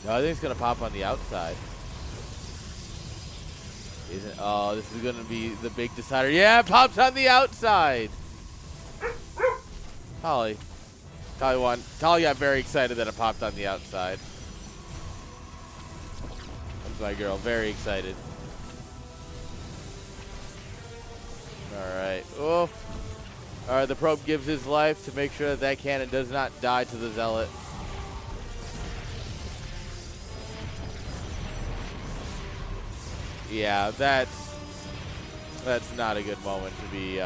No, I think it's going to pop on the outside. Isn't? Oh, this is going to be the big decider. Yeah, it pops on the outside. Holly. Holly got very excited that it popped on the outside. That's my girl. Very excited. All right. Oh. All right, the probe gives his life to make sure that that cannon does not die to the zealot. Yeah, that's not a good moment to be.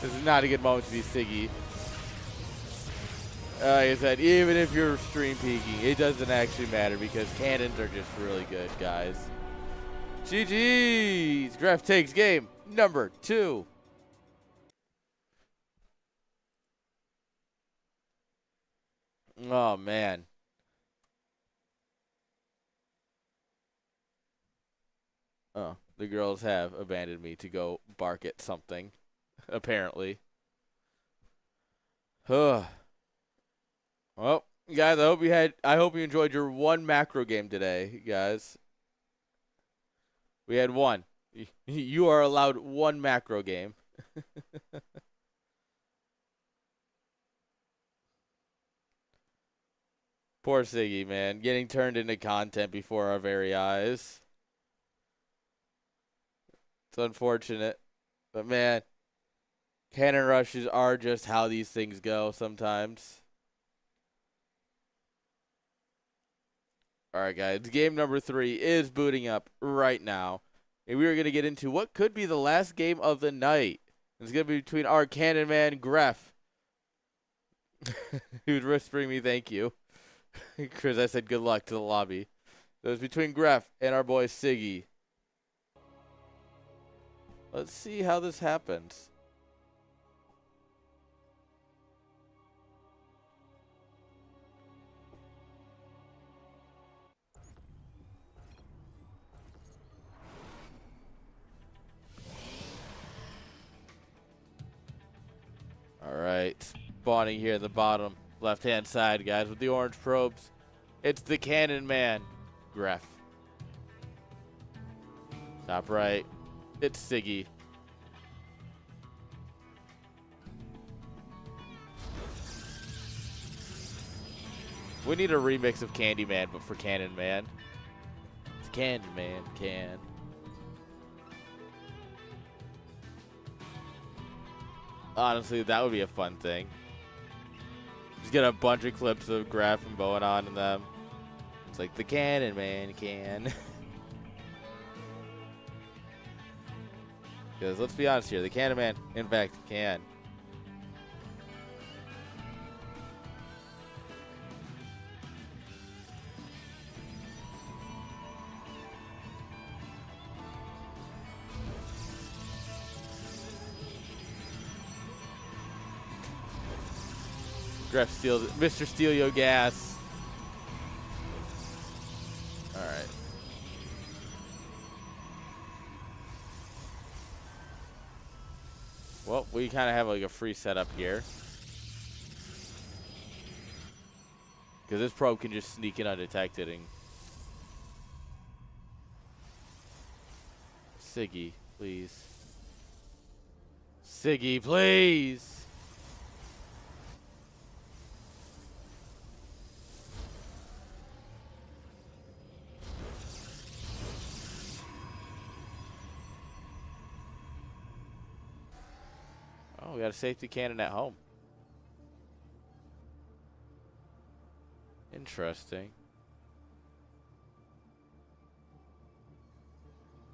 This is not a good moment to be Siggy. Like I said, even if you're stream peeking, it doesn't actually matter because cannons are just really good, guys. GG's. Gref takes game number 2. Oh, man. Oh, the girls have abandoned me to go bark at something, apparently. Well, guys, I hope you enjoyed your one macro game today, guys. We had one. You are allowed one macro game. Poor Siggy, man, getting turned into content before our very eyes. It's unfortunate, but man, cannon rushes are just how these things go sometimes. All right, guys, game number 3 is booting up right now, and we are going to get into what could be the last game of the night. It's going to be between our cannon man, Gref, who's whispering me thank you. Chris, I said good luck to the lobby. So it's between Gref and our boy Siggy. Let's see how this happens. All right, spawning here in the bottom left-hand side, guys, with the orange probes. It's the cannon man, Gref. Top right, it's Siggy. We need a remix of Candyman, but for Cannon Man. It's Candyman can. Honestly, that would be a fun thing. Just get a bunch of clips of Graf and Bowen on in them. It's like the Cannon Man can. Because let's be honest here, the Cannon Man, in fact, can. Gref steals it. Mr. Steal Yo Gas. All right. Well, we kind of have like a free setup here. Because this probe can just sneak in undetected and... Siggy, please. Siggy, please! Oh, we got a safety cannon at home. Interesting.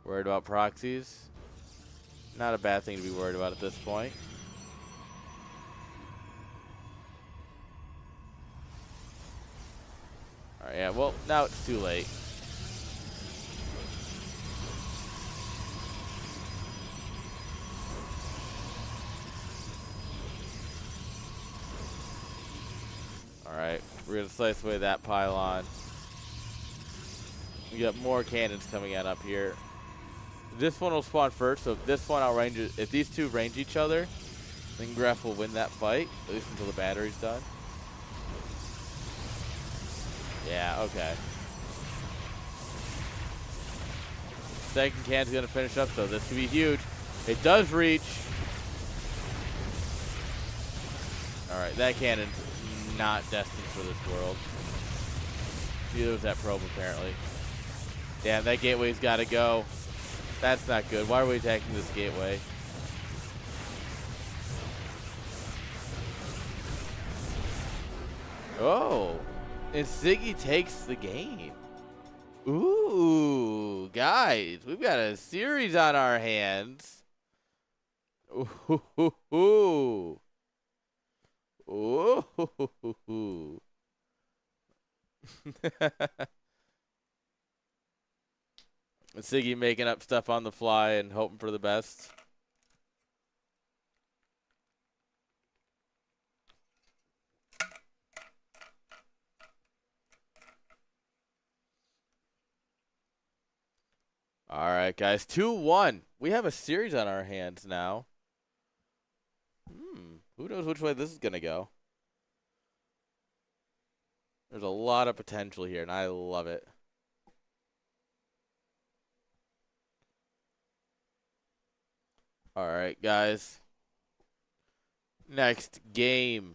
Worried about proxies? Not a bad thing to be worried about at this point. Alright, yeah, well, now it's too late. Alright, we're going to slice away that pylon. We got more cannons coming out up here. This one will spawn first, so if this one outranges, if these two range each other, then Gref will win that fight, at least until the battery's done. Yeah, okay. Second cannon's gonna finish up, so this could be huge. It does reach. Alright, that cannon's not destined for this world. Neither was that probe, apparently. Damn, that gateway's gotta go. That's not good. Why are we attacking this gateway? Oh, and Siggy takes the game. Ooh, guys, we've got a series on our hands. Ooh, ooh, ooh. Ooh. Siggy making up stuff on the fly and hoping for the best. All right, guys, 2-1. We have a series on our hands now. Who knows which way this is going to go? There's a lot of potential here, and I love it. All right, guys. Next game.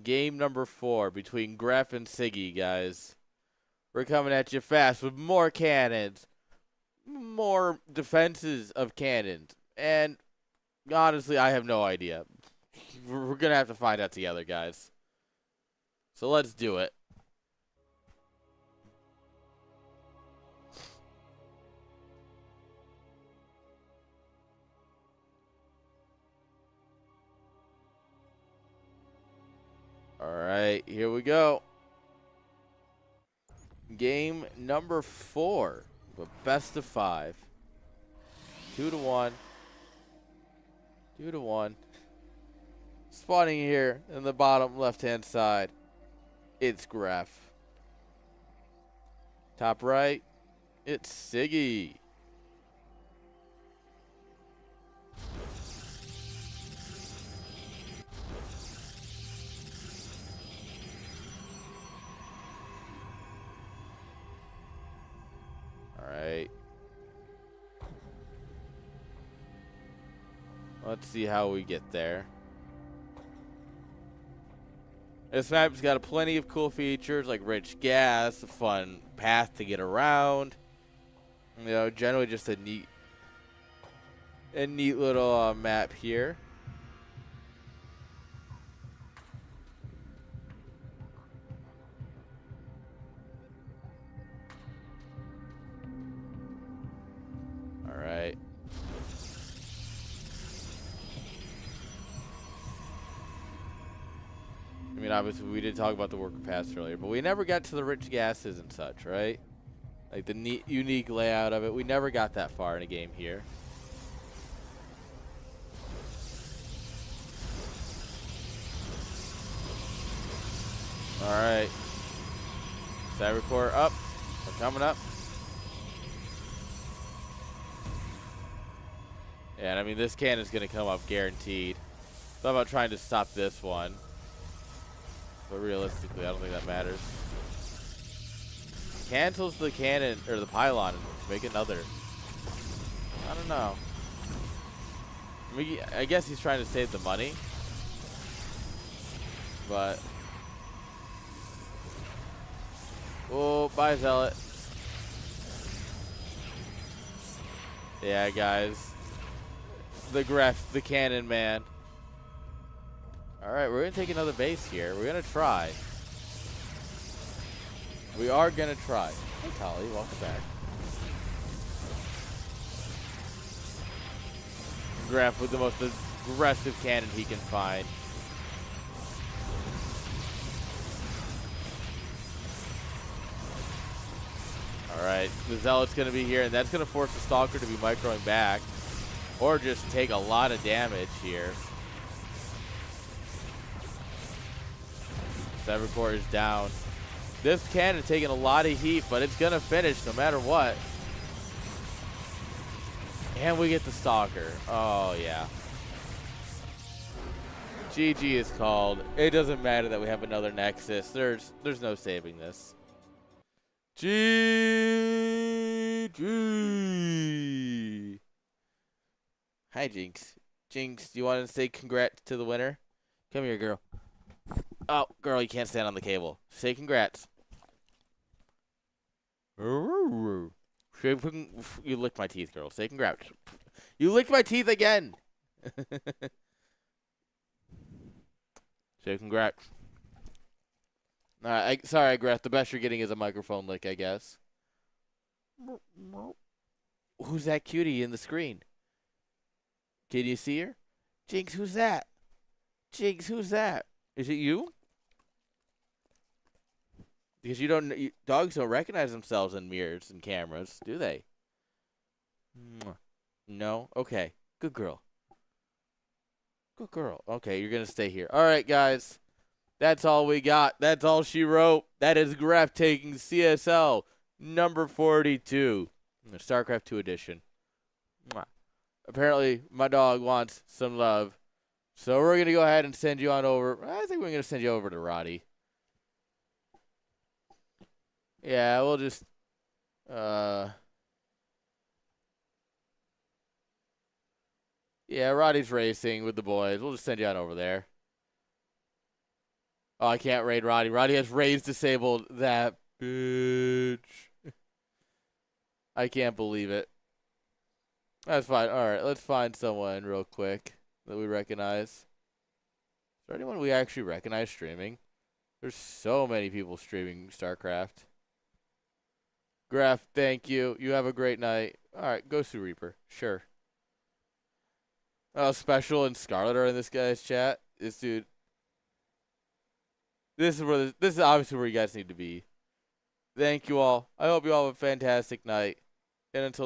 Game number 4 between Gref and Siggy, guys. We're coming at you fast with more cannons, more defenses of cannons, and honestly, I have no idea. We're going to have to find out together, guys. So let's do it. All right, here we go. Game number 4, the best of 5. 2-1. 2-1. Spawning here in the bottom left-hand side, it's Gref. Top right, it's Siggy. Alright. Let's see how we get there. This map's got plenty of cool features like rich gas, a fun path to get around. You know, generally just a neat little map here. All right. I mean, obviously, we did talk about the worker paths earlier, but we never got to the rich gases and such, right? Like the neat, unique layout of it. We never got that far in a game here. All right. Cybercore up. We're coming up. Yeah, and I mean, this cannon's going to come up guaranteed. Thought about trying to stop this one. But realistically, I don't think that matters. Cancels the cannon, or the pylon, and make another. I don't know. I mean, I guess he's trying to save the money. But. Oh, bye, Zealot. Yeah, guys. The Gref, the cannon man. All right, we're going to take another base here. We're going to try. We are going to try. Hey, Tolly, welcome back. Graf with the most aggressive cannon he can find. All right, the Zealot's going to be here, and that's going to force the Stalker to be microing back or just take a lot of damage here. Severcore is down. This cannon taking a lot of heat, but it's going to finish no matter what. And we get the Stalker. Oh, yeah. GG is called. It doesn't matter that we have another Nexus. There's no saving this. GG. Hi, Jinx. Jinx, do you want to say congrats to the winner? Come here, girl. Oh, girl, you can't stand on the cable. Say congrats. You licked my teeth, girl. Say congrats. You licked my teeth again. Say congrats. All right, sorry, Greth. The best you're getting is a microphone lick, I guess. Who's that cutie in the screen? Can you see her? Jinx, who's that? Jinx, who's that? Is it you? Because dogs don't recognize themselves in mirrors and cameras, do they? No? Okay. Good girl. Good girl. Okay, you're going to stay here. All right, guys. That's all we got. That's all she wrote. That is Graf taking CSL number 42. StarCraft 2 edition. Apparently, my dog wants some love. So we're going to go ahead and send you on over. I think we're going to send you over to Roddy. Yeah, we'll just yeah, Roddy's racing with the boys. We'll just send you on over there. Oh, I can't raid Roddy. Roddy has raids disabled. That bitch. I can't believe it. That's fine. All right, let's find someone real quick that we recognize. Is there anyone we actually recognize streaming? There's so many people streaming StarCraft. Graf, thank you. You have a great night. All right, Ghost Reaper. Sure. Oh, Special and Scarlet are in this guy's chat. This dude. This is obviously where you guys need to be. Thank you all. I hope you all have a fantastic night. And until next